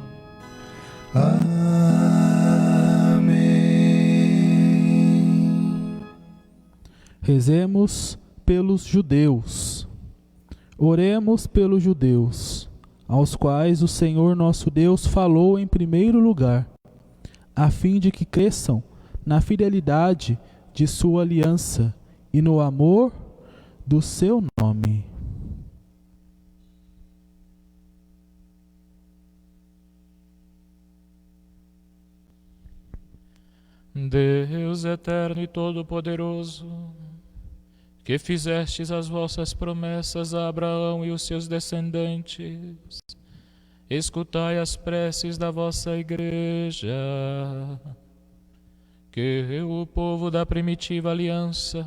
Speaker 3: Amém.
Speaker 7: Rezemos pelos judeus. Oremos pelos judeus, aos quais o Senhor nosso Deus falou em primeiro lugar, a fim de que cresçam na fidelidade de sua aliança e no amor do seu nome.
Speaker 2: Deus eterno e todo-poderoso, que fizestes as vossas promessas a Abraão e os seus descendentes, escutai as preces da vossa Igreja, que o povo da primitiva aliança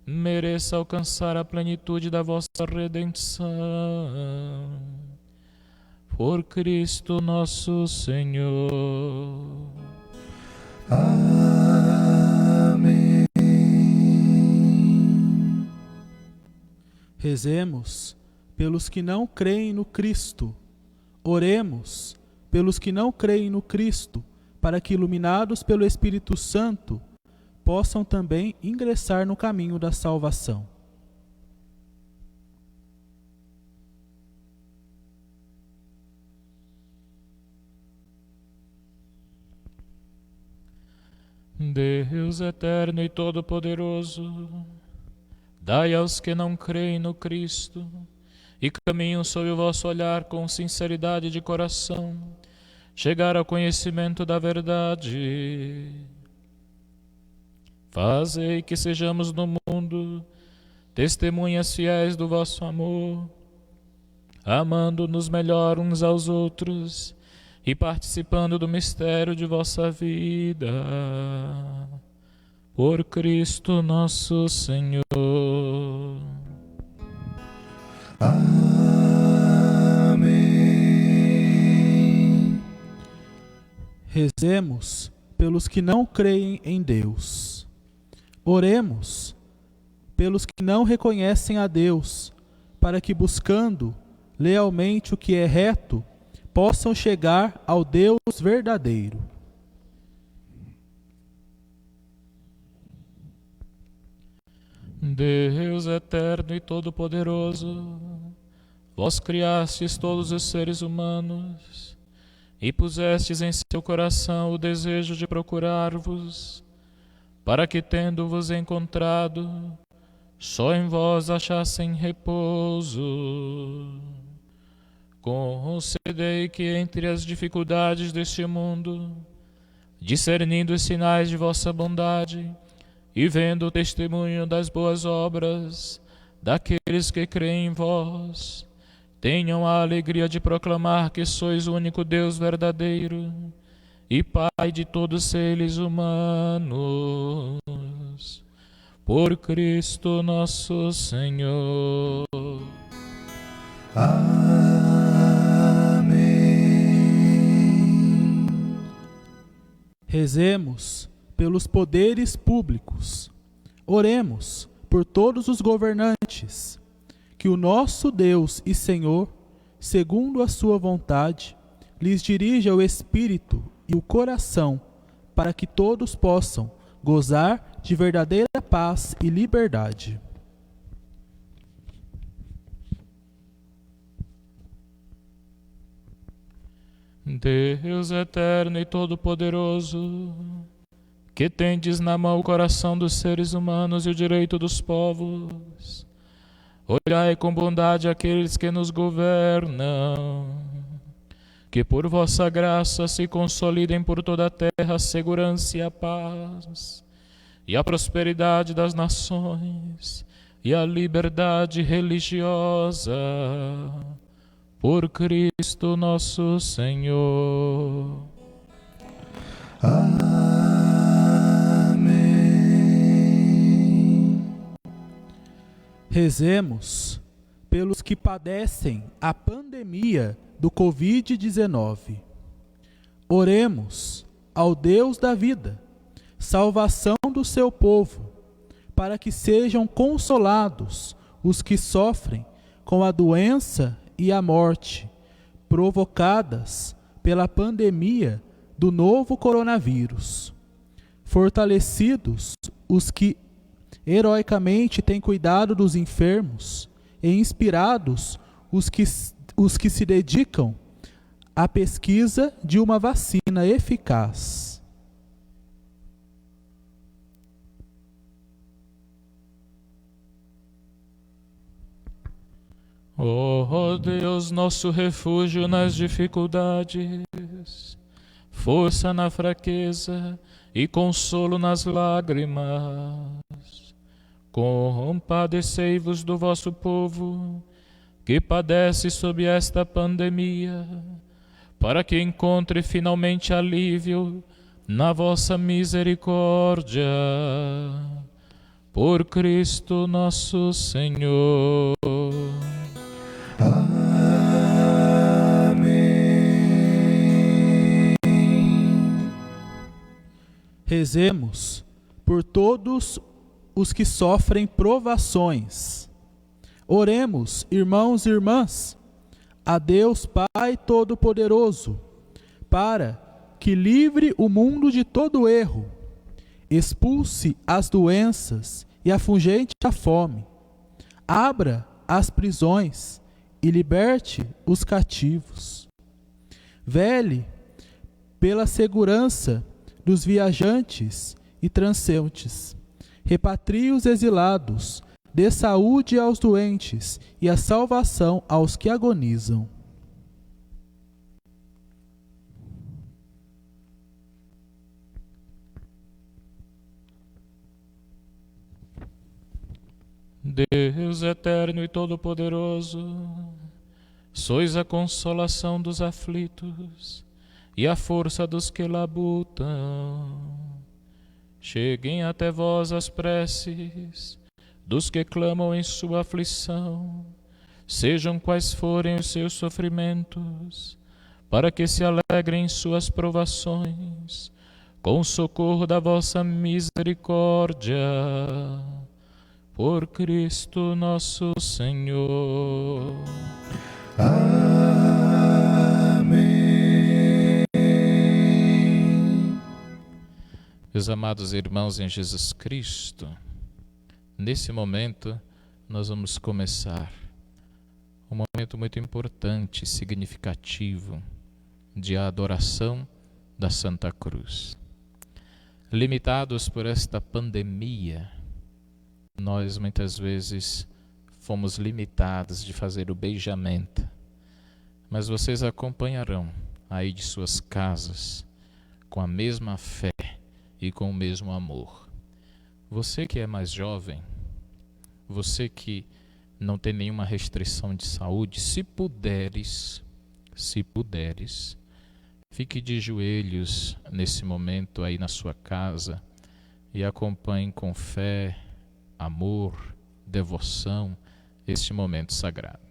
Speaker 2: mereça alcançar a plenitude da vossa redenção. Por Cristo nosso Senhor.
Speaker 3: Amém.
Speaker 7: Rezemos pelos que não creem no Cristo. Oremos pelos que não creem no Cristo, para que, iluminados pelo Espírito Santo, possam também ingressar no caminho da salvação.
Speaker 2: Deus eterno e todo-poderoso, dai aos que não creem no Cristo e caminham sob o vosso olhar com sinceridade de coração, chegar ao conhecimento da verdade. Fazei que sejamos no mundo testemunhas fiéis do vosso amor, amando-nos melhor uns aos outros e participando do mistério de vossa vida. Por Cristo nosso Senhor.
Speaker 3: Amém.
Speaker 7: Rezemos pelos que não creem em Deus. Oremos pelos que não reconhecem a Deus, para que, buscando lealmente o que é reto, possam chegar ao Deus verdadeiro.
Speaker 2: Deus eterno e todo-poderoso, vós criastes todos os seres humanos e pusestes em seu coração o desejo de procurar-vos, para que, tendo-vos encontrado, só em vós achassem repouso. Concedei que entre as dificuldades deste mundo, discernindo os sinais de vossa bondade e vendo o testemunho das boas obras daqueles que creem em vós, tenham a alegria de proclamar que sois o único Deus verdadeiro e Pai de todos os seres humanos. Por Cristo nosso Senhor.
Speaker 3: Amém.
Speaker 7: Rezemos pelos poderes públicos. Oremos por todos os governantes, que o nosso Deus e Senhor, segundo a sua vontade, lhes dirija o espírito e o coração, para que todos possam gozar de verdadeira paz e liberdade.
Speaker 2: Deus eterno e todo-poderoso, que tendes na mão o coração dos seres humanos e o direito dos povos, olhai com bondade aqueles que nos governam, que por vossa graça se consolidem por toda a terra a segurança e a paz, e a prosperidade das nações, e a liberdade religiosa, por Cristo nosso Senhor.
Speaker 3: Amém.
Speaker 7: Rezemos pelos que padecem a pandemia do Covid-19. Oremos ao Deus da vida, salvação do seu povo, para que sejam consolados os que sofrem com a doença e a morte provocadas pela pandemia do novo coronavírus. Fortalecidos os que heroicamente têm cuidado dos enfermos e inspirados os que se dedicam à pesquisa de uma vacina eficaz.
Speaker 2: Ó Deus, nosso refúgio nas dificuldades, força na fraqueza e consolo nas lágrimas, compadecei-vos do vosso povo, que padece sob esta pandemia, para que encontre finalmente alívio na vossa misericórdia. Por Cristo nosso Senhor.
Speaker 3: Amém.
Speaker 7: Rezemos por todos os que sofrem provações. Oremos, irmãos e irmãs, a Deus Pai Todo-Poderoso, para que livre o mundo de todo erro, expulse as doenças e afugente a fome, abra as prisões e liberte os cativos. Vele pela segurança dos viajantes e transeuntes, repatrie os exilados, dê saúde aos doentes e a salvação aos que agonizam.
Speaker 2: Deus eterno e todo-poderoso, sois a consolação dos aflitos e a força dos que labutam. Cheguem até vós as preces dos que clamam em sua aflição, sejam quais forem os seus sofrimentos, para que se alegrem em suas provações, com o socorro da vossa misericórdia. Por Cristo nosso Senhor.
Speaker 3: Amém.
Speaker 2: Meus amados irmãos em Jesus Cristo, nesse momento nós vamos começar um momento muito importante, significativo, de adoração da Santa Cruz. Limitados por esta pandemia, nós muitas vezes fomos limitados de fazer o beijamento, mas vocês acompanharão aí de suas casas com a mesma fé e com o mesmo amor. Você que é mais jovem, você que não tem nenhuma restrição de saúde, se puderes, fique de joelhos nesse momento aí na sua casa e acompanhe com fé, amor, devoção, este momento sagrado.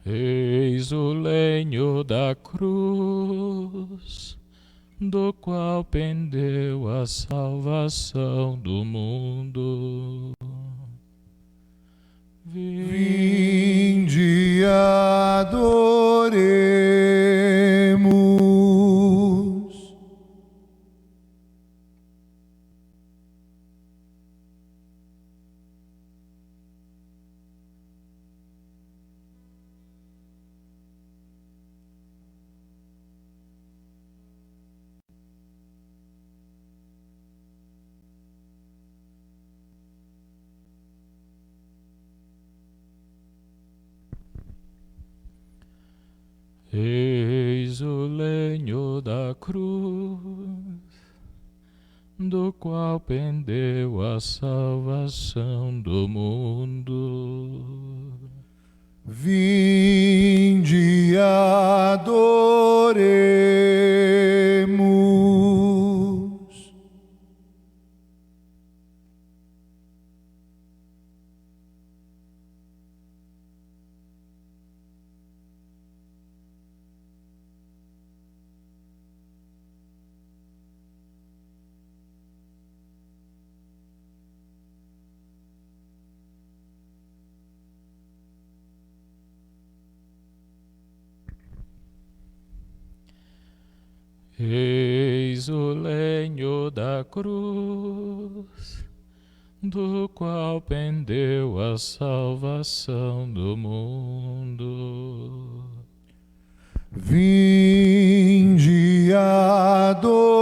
Speaker 2: Eis o lenho da cruz, do qual pendeu a salvação do mundo.
Speaker 3: Vinde adoremos.
Speaker 2: Eis o lenho da cruz, do qual pendeu a salvação do mundo.
Speaker 3: Vinde adoremos.
Speaker 2: Eis o lenho da cruz, do qual pendeu a salvação do mundo.
Speaker 3: Vinde adoremos.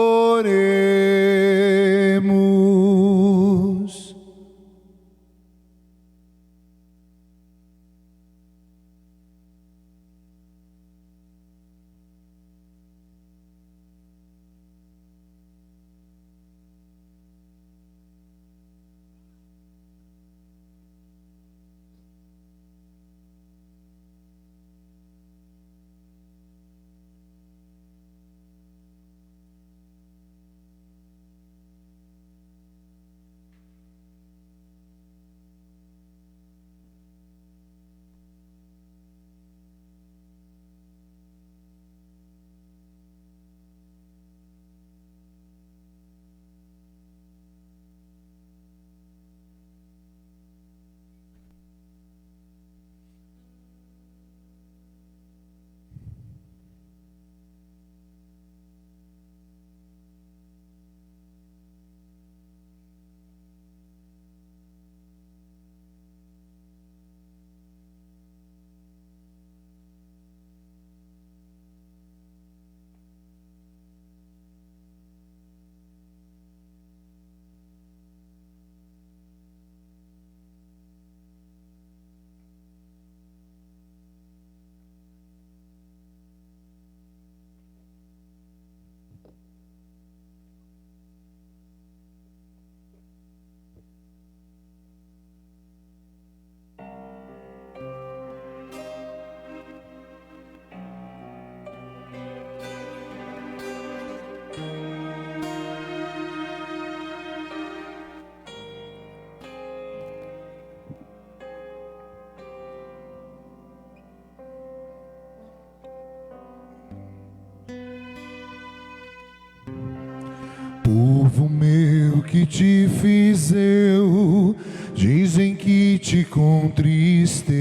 Speaker 3: que te fiz eu? Dizem que te contristei,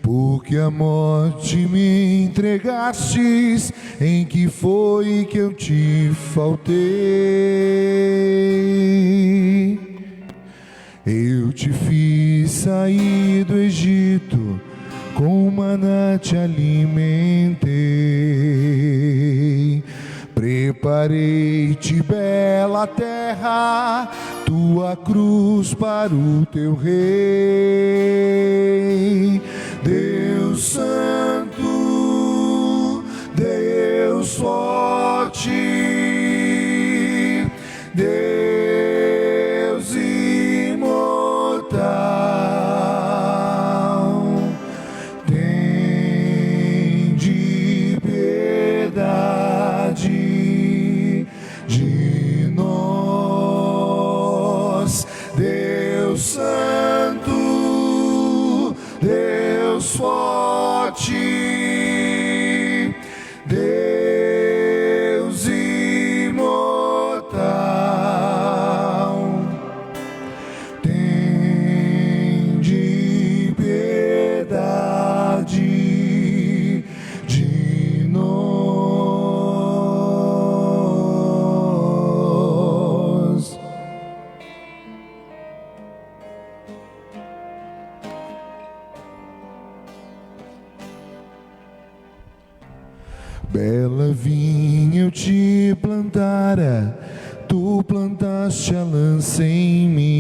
Speaker 3: porque a morte me entregastes. Em que foi que eu te faltei? Eu te fiz sair do Egito, com maná te alimentei. Preparei-te bela terra, tua cruz para o teu rei. Deus santo, Deus forte, Deus imortal, tende piedade de nós. Deus santo, Deus forte, Deus imortal, tende piedade de nós. Bela vinha eu te plantara, tu plantaste a lança em mim.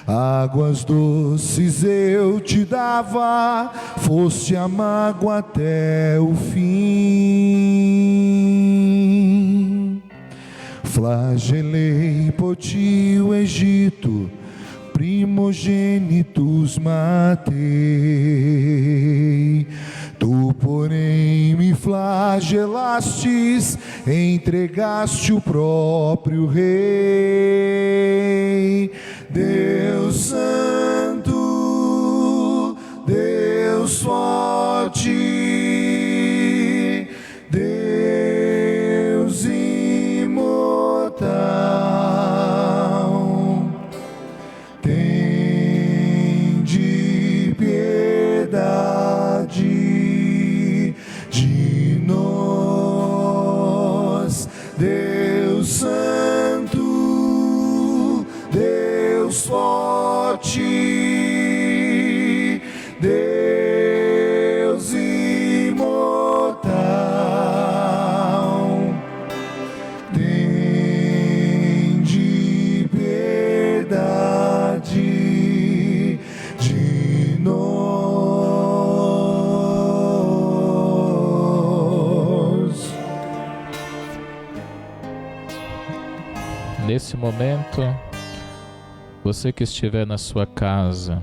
Speaker 3: Águas doces eu te dava, foste amargo até o fim. Flagelei por ti o Egito, primogênitos matei. Tu, porém, me flagelastes, entregaste o próprio Rei. Deus santo, Deus forte, Deus imortal, tende piedade de nós. Deus santo, Deus forte, Deus imortal, tende piedade de nós.
Speaker 2: Nesse momento, você que estiver na sua casa,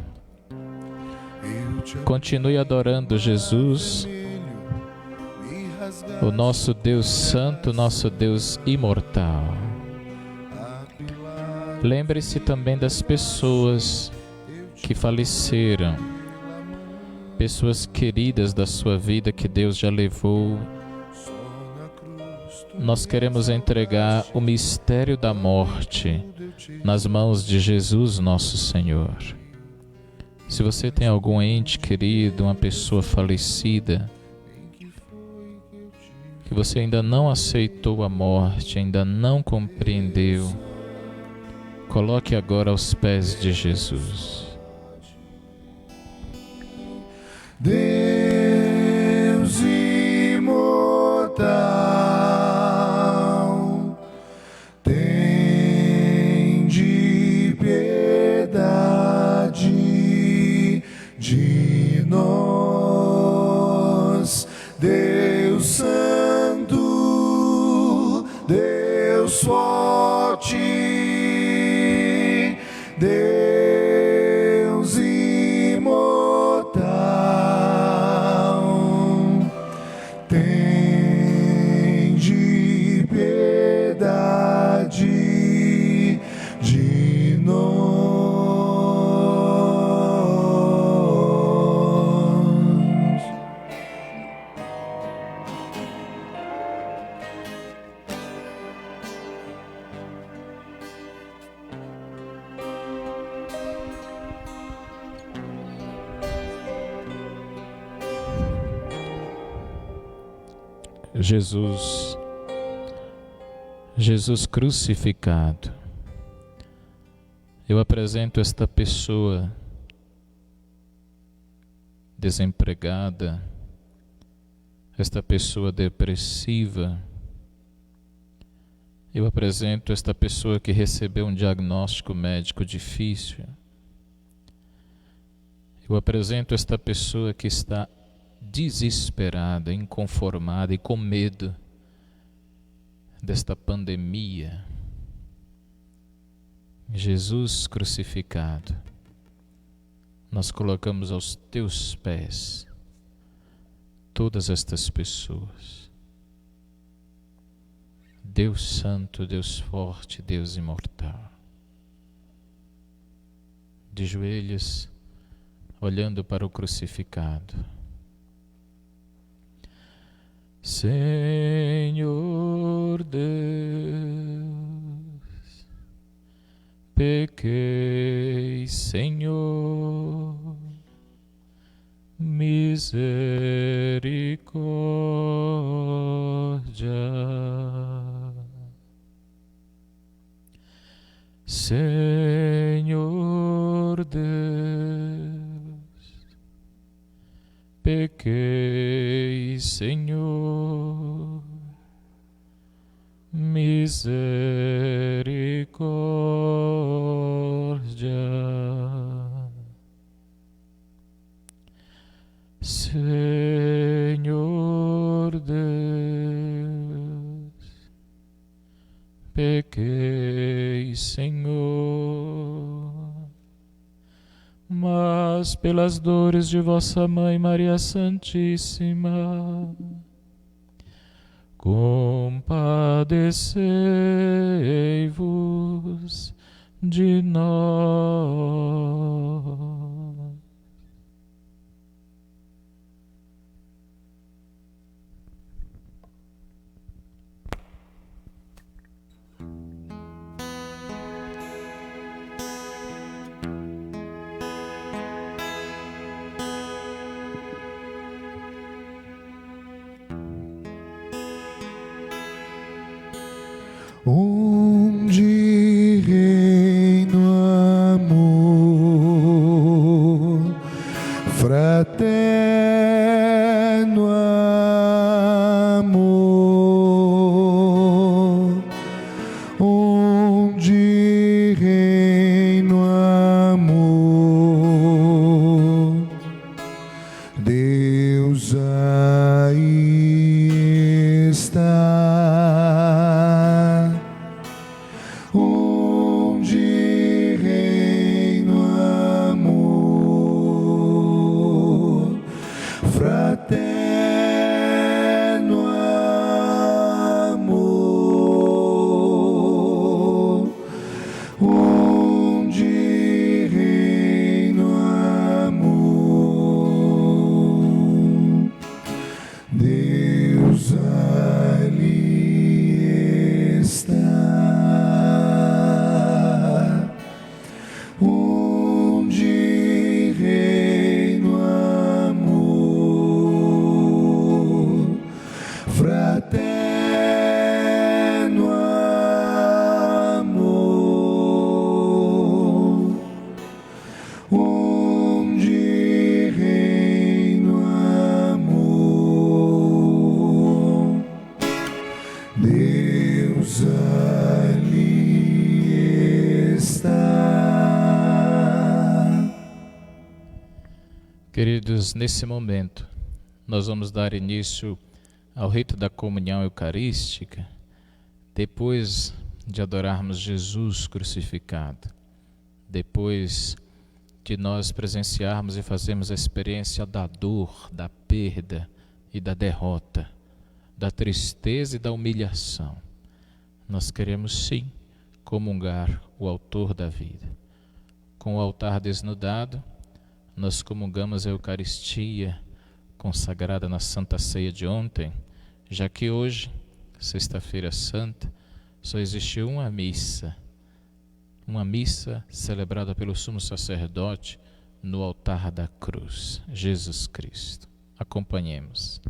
Speaker 2: continue adorando Jesus, o nosso Deus Santo, nosso Deus imortal. Lembre-se também das pessoas que faleceram, pessoas queridas da sua vida que Deus já levou. Nós queremos entregar o mistério da morte nas mãos de Jesus, nosso Senhor. Se você tem algum ente querido, uma pessoa falecida, que você ainda não aceitou a morte, ainda não compreendeu, coloque agora aos pés de Jesus.
Speaker 3: Deus imortal, tende piedade de nós. Deus santo, Deus forte, Deus imortal,
Speaker 2: Jesus crucificado, eu apresento esta pessoa desempregada, esta pessoa depressiva, eu apresento esta pessoa que recebeu um diagnóstico médico difícil, eu apresento esta pessoa que está desesperada, inconformada e com medo desta pandemia. Jesus crucificado, nós colocamos aos teus pés todas estas pessoas. Deus Santo, Deus Forte, Deus Imortal, de joelhos, olhando para o crucificado. Senhor Deus, pequei, Senhor, misericórdia. Senhor Deus, pequei, Senhor, misericórdia. Senhor Deus, pequei, Senhor, mas pelas dores de vossa Mãe Maria Santíssima, compadecei-vos de nós.
Speaker 3: Onde reina o amor, fraterno amor, onde reina o amor, Deus aí está. Onde reina o amor, fraterno amor, onde reina o amor, Deus ali está. Onde reina o amor, fraterno amor, onde reina o amor, Deus ali está.
Speaker 2: Queridos, nesse momento, nós vamos dar início ao rito da comunhão eucarística, depois de adorarmos Jesus crucificado, depois de nós presenciarmos e fazermos a experiência da dor, da perda e da derrota, da tristeza e da humilhação. Nós queremos sim comungar o autor da vida. Com o altar desnudado, nós comungamos a Eucaristia consagrada na Santa Ceia de ontem, já que hoje, Sexta-feira Santa, só existiu uma missa celebrada pelo sumo sacerdote no altar da cruz, Jesus Cristo. Acompanhemos.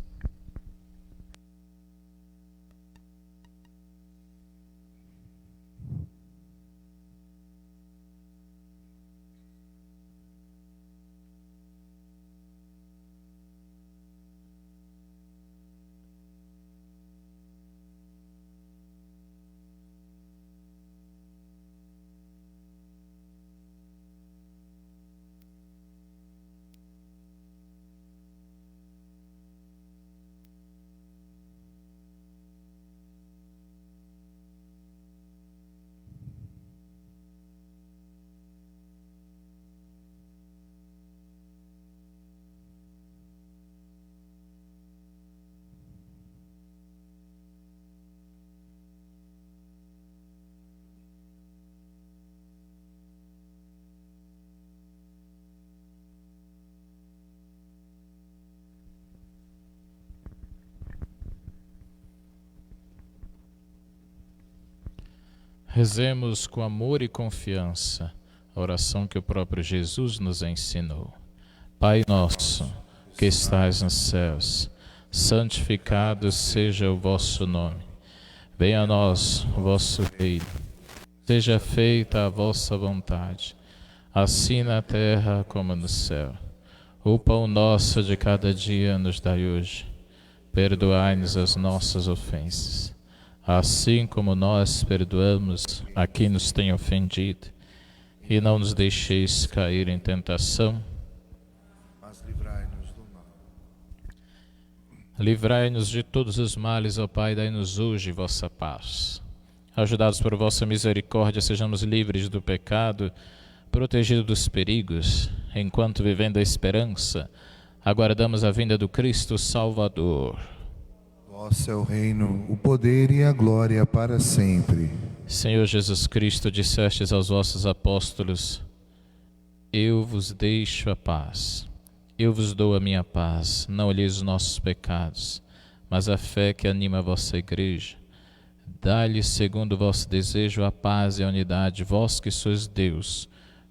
Speaker 2: Rezemos com amor e confiança a oração que o próprio Jesus nos ensinou. Pai nosso, que estais nos céus, santificado seja o vosso nome. Venha a nós o vosso reino. Seja feita a vossa vontade, assim na terra como no céu. O pão nosso de cada dia nos dai hoje. Perdoai-nos as nossas ofensas, assim como nós perdoamos a quem nos tem ofendido. E não nos deixeis cair em tentação,
Speaker 3: mas livrai-nos do mal.
Speaker 2: Livrai-nos de todos os males, ó Pai, dai-nos hoje vossa paz. Ajudados por vossa misericórdia, sejamos livres do pecado, protegidos dos perigos, enquanto, vivendo a esperança, aguardamos a vinda do Cristo Salvador.
Speaker 3: Vosso é o reino, o poder e a glória para sempre.
Speaker 2: Senhor Jesus Cristo, dissestes aos vossos apóstolos: eu vos deixo a paz, eu vos dou a minha paz, não olheis os nossos pecados, mas a fé que anima a vossa igreja. Dá-lhe, segundo o vosso desejo, a paz e a unidade, vós que sois Deus,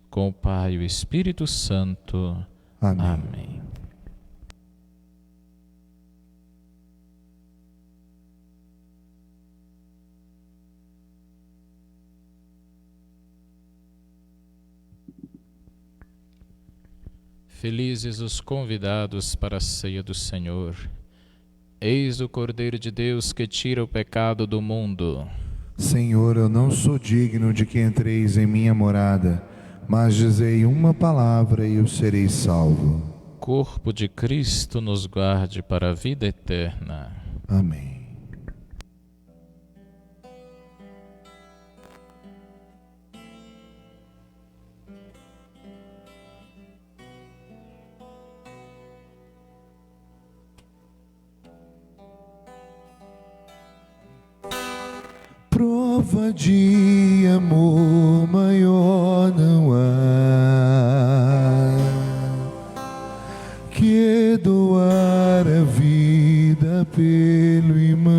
Speaker 2: com o Pai e o Espírito Santo.
Speaker 3: Amém.
Speaker 2: Amém. Felizes os convidados para a ceia do Senhor. Eis o Cordeiro de Deus que tira o pecado do mundo.
Speaker 3: Senhor, eu não sou digno de que entreis em minha morada, mas dizei uma palavra e eu serei salvo.
Speaker 2: Corpo de Cristo nos guarde para a vida eterna.
Speaker 3: Amém. Prova de amor maior não há que doar a vida pelo irmão.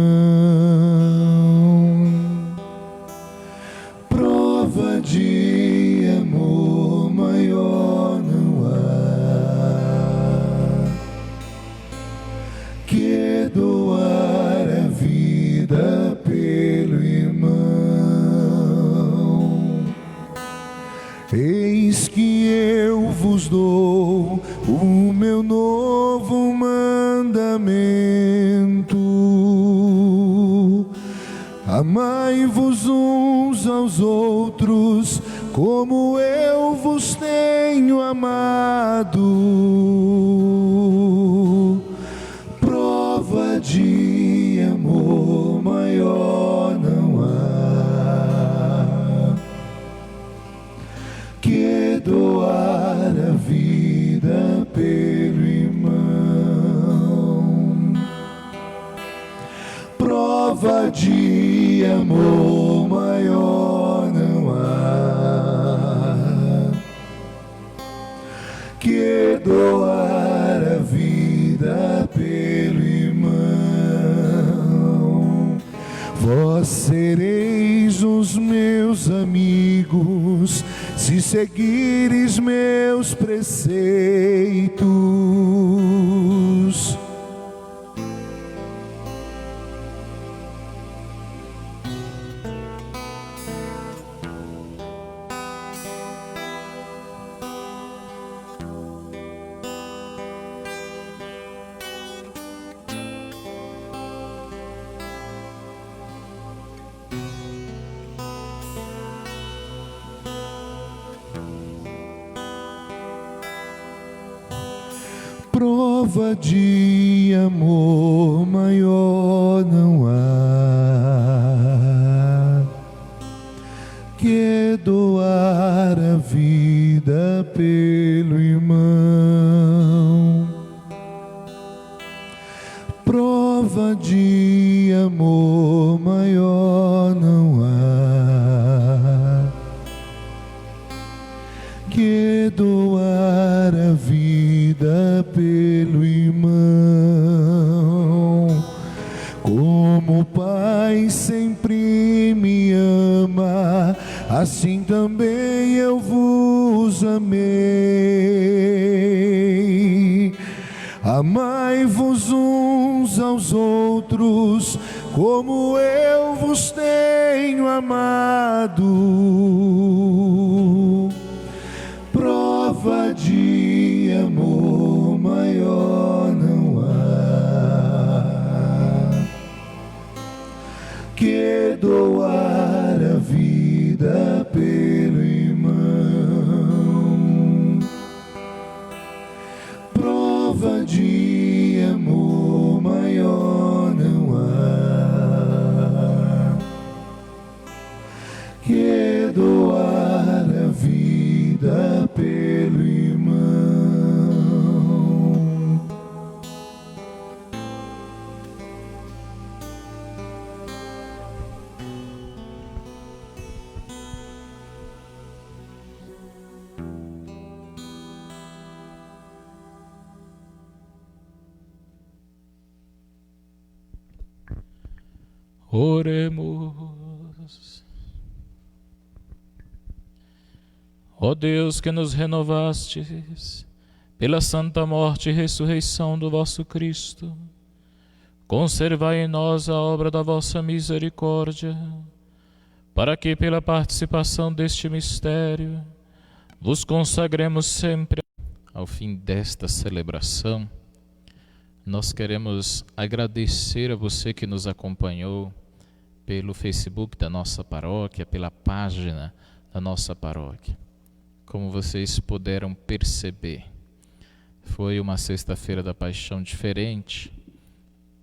Speaker 3: Prova de amor maior não há que doar a vida pelo irmão. Eis que eu vos dou o meu novo mandamento: amai-vos uns aos outros como eu vos tenho amado. Prova de amor maior não há que doar a vida pelo irmão. Prova de amor maior não há que doar a vida pelo irmão. Vós sereis os meus amigos se seguires meus preceitos. Prova de amor maior não há que doar a vida pelo irmão. Prova de amor maior não há que doar a vida pelo irmão. Como o Pai sempre me ama, assim também eu vos amei. Amai-vos uns aos outros, como eu vos tenho amado. Prova de amor maior não há que doar a vida pelo irmão. Prova de amor maior não há que doar a vida pelo irmão.
Speaker 2: Oremos. Ó Deus, que nos renovastes pela santa morte e ressurreição do vosso Cristo, conservai em nós a obra da vossa misericórdia, para que, pela participação deste mistério, vos consagremos sempre. Ao fim desta celebração, nós queremos agradecer a você que nos acompanhou pelo Facebook da nossa paróquia, pela página da nossa paróquia. Como vocês puderam perceber, foi uma sexta-feira da Paixão diferente,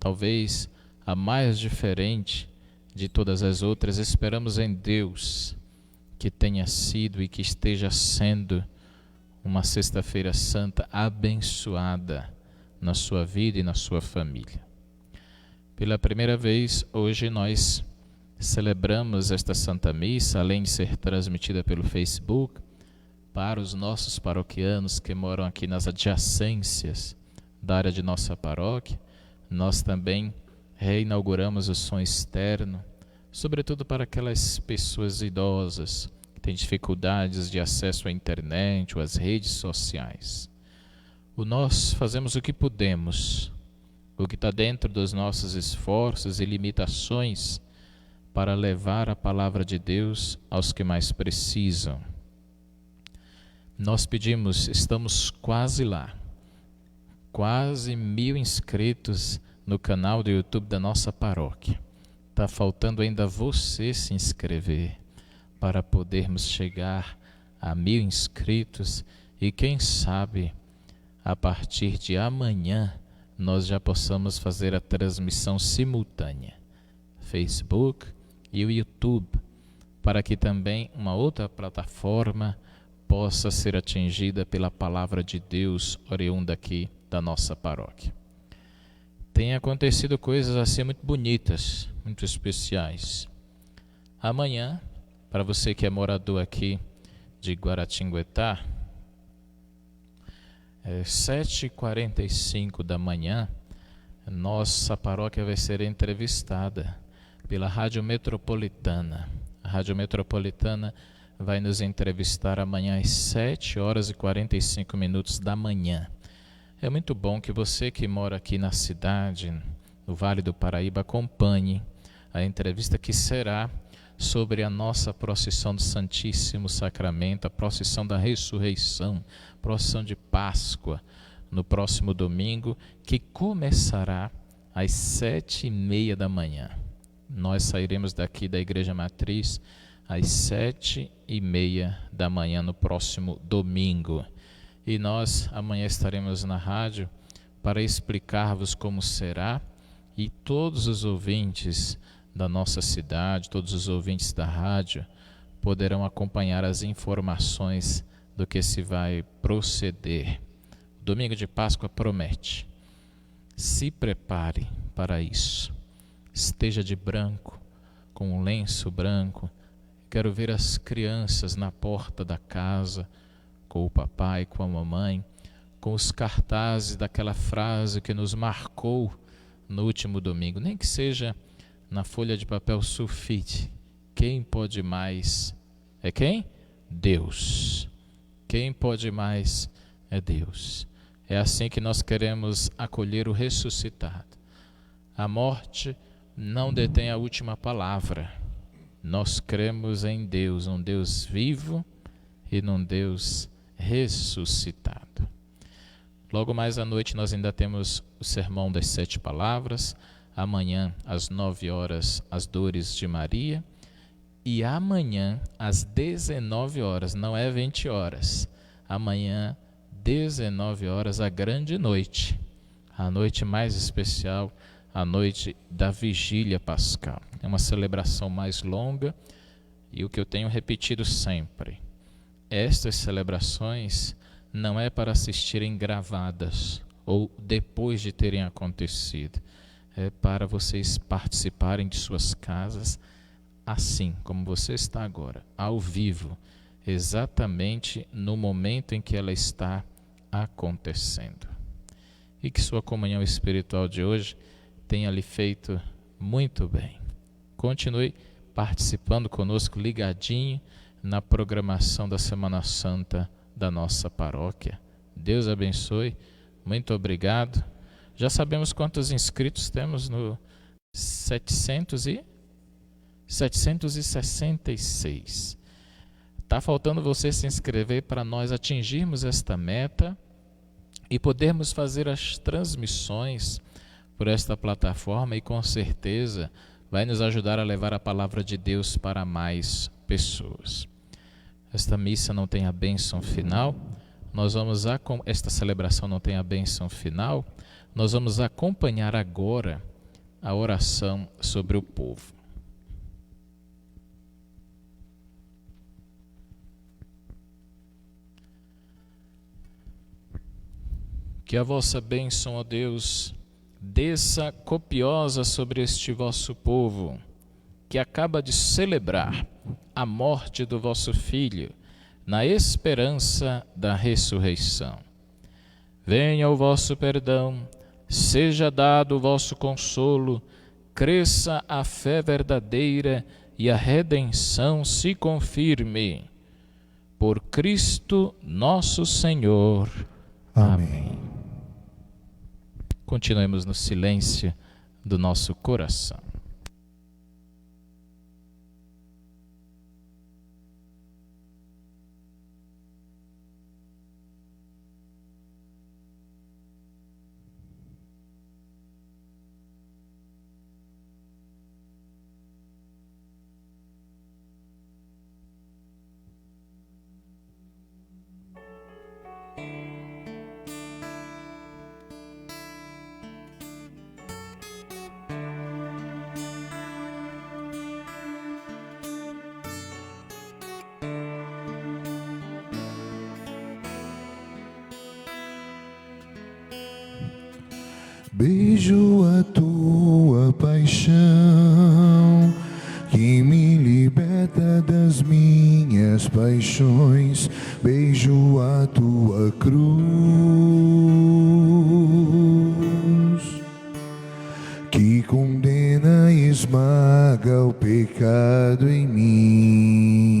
Speaker 2: talvez a mais diferente de todas as outras. Esperamos em Deus que tenha sido e que esteja sendo uma sexta-feira santa abençoada na sua vida e na sua família. Pela primeira vez, hoje nós celebramos esta Santa Missa, além de ser transmitida pelo Facebook, para os nossos paroquianos que moram aqui nas adjacências da área de nossa paróquia. Nós também reinauguramos o som externo, sobretudo para aquelas pessoas idosas que têm dificuldades de acesso à internet ou às redes sociais. Nós fazemos o que podemos, o que está dentro dos nossos esforços e limitações para levar a palavra de Deus aos que mais precisam. Nós pedimos, estamos quase lá, quase 1000 inscritos no canal do YouTube da nossa paróquia. Está faltando ainda você se inscrever para podermos chegar a 1000 inscritos e quem sabe a partir de amanhã nós já possamos fazer a transmissão simultânea, Facebook e o YouTube, para que também uma outra plataforma possa ser atingida pela palavra de Deus oriunda aqui da nossa paróquia. Tem acontecido coisas assim muito bonitas, muito especiais. Amanhã, para você que é morador aqui de Guaratinguetá, 7h45 da manhã, nossa paróquia vai ser entrevistada pela Rádio Metropolitana. A Rádio Metropolitana vai nos entrevistar amanhã às 7h45 da manhã. É muito bom que você que mora aqui na cidade, no Vale do Paraíba, acompanhe a entrevista que será sobre a nossa procissão do Santíssimo Sacramento, a procissão da ressurreição, procissão de Páscoa, no próximo domingo, que começará às 7h30 da manhã. Nós sairemos daqui da Igreja Matriz às 7h30 da manhã no próximo domingo. E nós amanhã estaremos na rádio para explicar-vos como será, e todos os ouvintes da nossa cidade, todos os ouvintes da rádio poderão acompanhar as informações do que se vai proceder. O domingo de Páscoa promete. Se prepare para isso. Esteja de branco, com um lenço branco. Quero ver as crianças na porta da casa, com o papai, com a mamãe, com os cartazes daquela frase que nos marcou no último domingo, nem que seja na folha de papel sulfite. Quem pode mais É quem? Deus. Quem pode mais é Deus. É assim que nós queremos acolher o ressuscitado. A morte não detém a última palavra. Nós cremos em Deus, um Deus vivo e num Deus ressuscitado. Logo mais à noite nós ainda temos o Sermão das 7 Palavras. Amanhã, às 9 horas, as dores de Maria. E amanhã, às 19 horas, não é 20 horas. Amanhã, 19 horas, a grande noite. A noite mais especial, a noite da Vigília Pascal. É uma celebração mais longa e o que eu tenho repetido sempre. Estas celebrações não é para assistirem gravadas ou depois de terem acontecido. É para vocês participarem de suas casas, assim como você está agora, ao vivo, exatamente no momento em que ela está acontecendo. E que sua comunhão espiritual de hoje tenha lhe feito muito bem. Continue participando conosco, ligadinho na programação da Semana Santa da nossa paróquia. Deus abençoe, muito obrigado. Já sabemos quantos inscritos temos no 766. Está faltando você se inscrever para nós atingirmos esta meta e podermos fazer as transmissões por esta plataforma e com certeza vai nos ajudar a levar a palavra de Deus para mais pessoas. Esta missa não tem a bênção final, esta celebração não tem a bênção final, nós vamos acompanhar agora a oração sobre o povo. Que a vossa bênção, ó Deus, desça copiosa sobre este vosso povo, que acaba de celebrar a morte do vosso Filho, na esperança da ressurreição. Venha o vosso perdão, seja dado o vosso consolo, cresça a fé verdadeira e a redenção se confirme. Por Cristo nosso Senhor. Amém. Continuemos no silêncio do nosso coração.
Speaker 3: Beijo a tua paixão, que me liberta das minhas paixões. Beijo a tua cruz, que condena e esmaga o pecado em mim.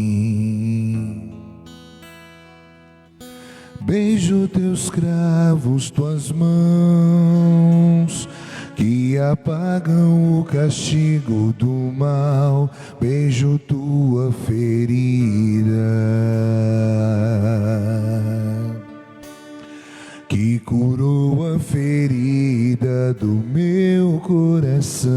Speaker 3: Beijo teus cravos, tuas mãos, que apagam o castigo do mal. Beijo tua ferida, que curou a ferida do meu coração.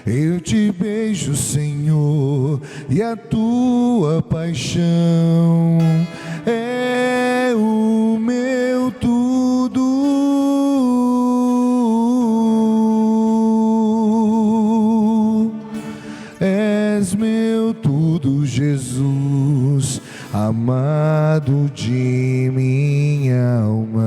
Speaker 3: Eu te beijo, Senhor, e a tua paixão é o meu tudo. És meu tudo, Jesus, amado de minha alma.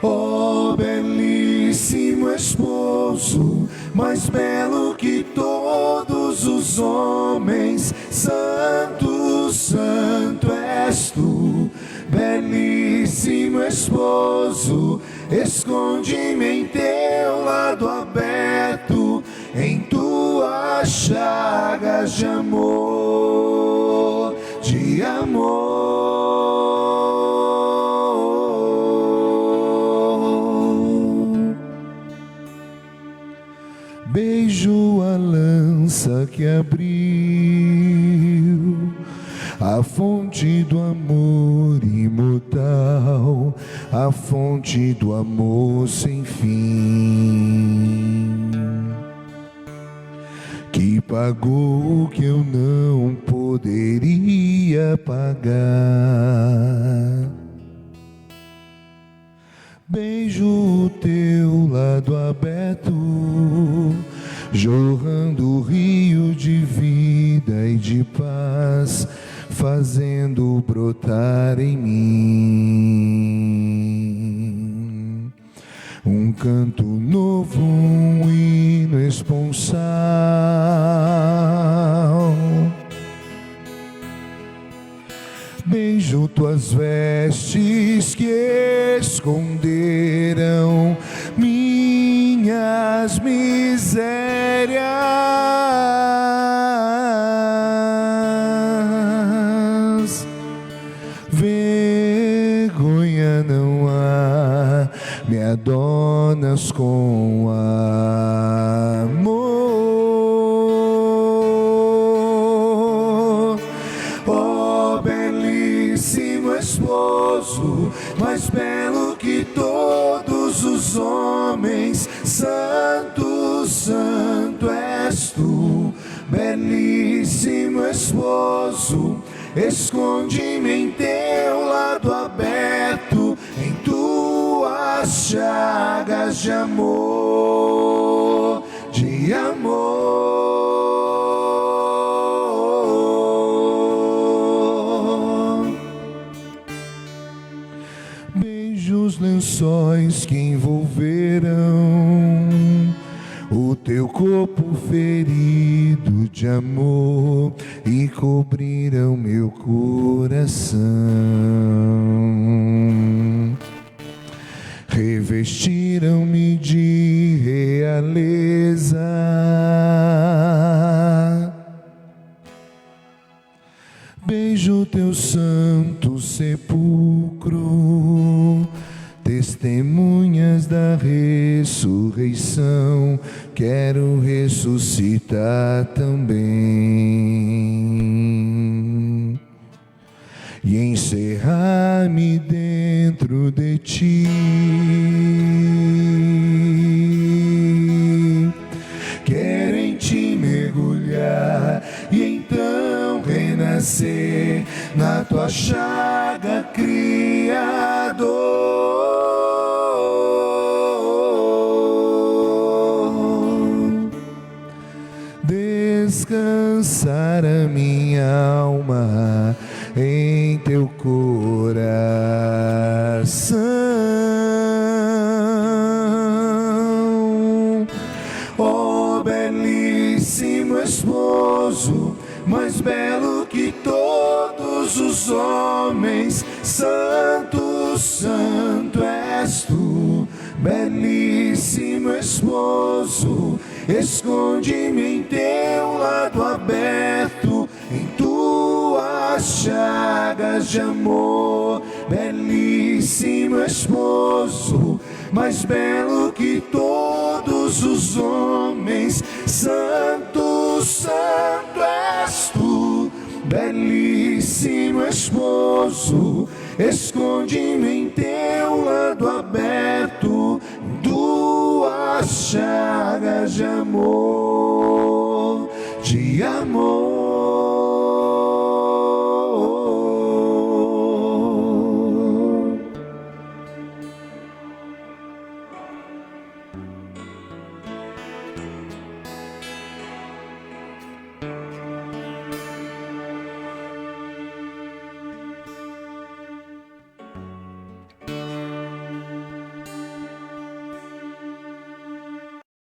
Speaker 3: Oh, belíssimo esposo, mais belo que todos os homens, santo, santo és tu. Belíssimo esposo, esconde-me em teu lado aberto, em tuas chagas de amor, de amor. Beijo a lança que abriu a fonte do amor imortal, a fonte do amor sem fim, que pagou o que eu não poderia pagar. Beijo o teu lado aberto, jorrando rio de vida e de paz, fazendo brotar em mim um canto novo, um hino esponsal. Beijo tuas vestes que esconderam minhas misérias. Vergonha não há, me adornas com amor. Oh, belíssimo esposo, mais belo que todos os homens, santo, santo és tu, belíssimo esposo, esconde-me em teu lado aberto, em tuas chagas de amor, de amor. Beijo os lençóis que envolveram o teu corpo ferido de amor e cobriram meu coração. Revestiram-me de realeza. Beijo teu santo sepulcro, testemunhas da ressurreição, quero ressuscitar também e encerrar-me dentro de ti. Quero em ti mergulhar e então renascer na tua chaga, Criador. Descansar a minha alma em teu coração. Oh, belíssimo esposo, mais belo que todos os homens, santo, santo és tu, belíssimo esposo, esconde-me em teu lado aberto, em tuas chagas de amor, belíssimo esposo, mais belo que todos os homens, santo, santo és tu, belíssimo esposo, esconde-me em teu lado aberto, em tuas chagas de amor, de amor.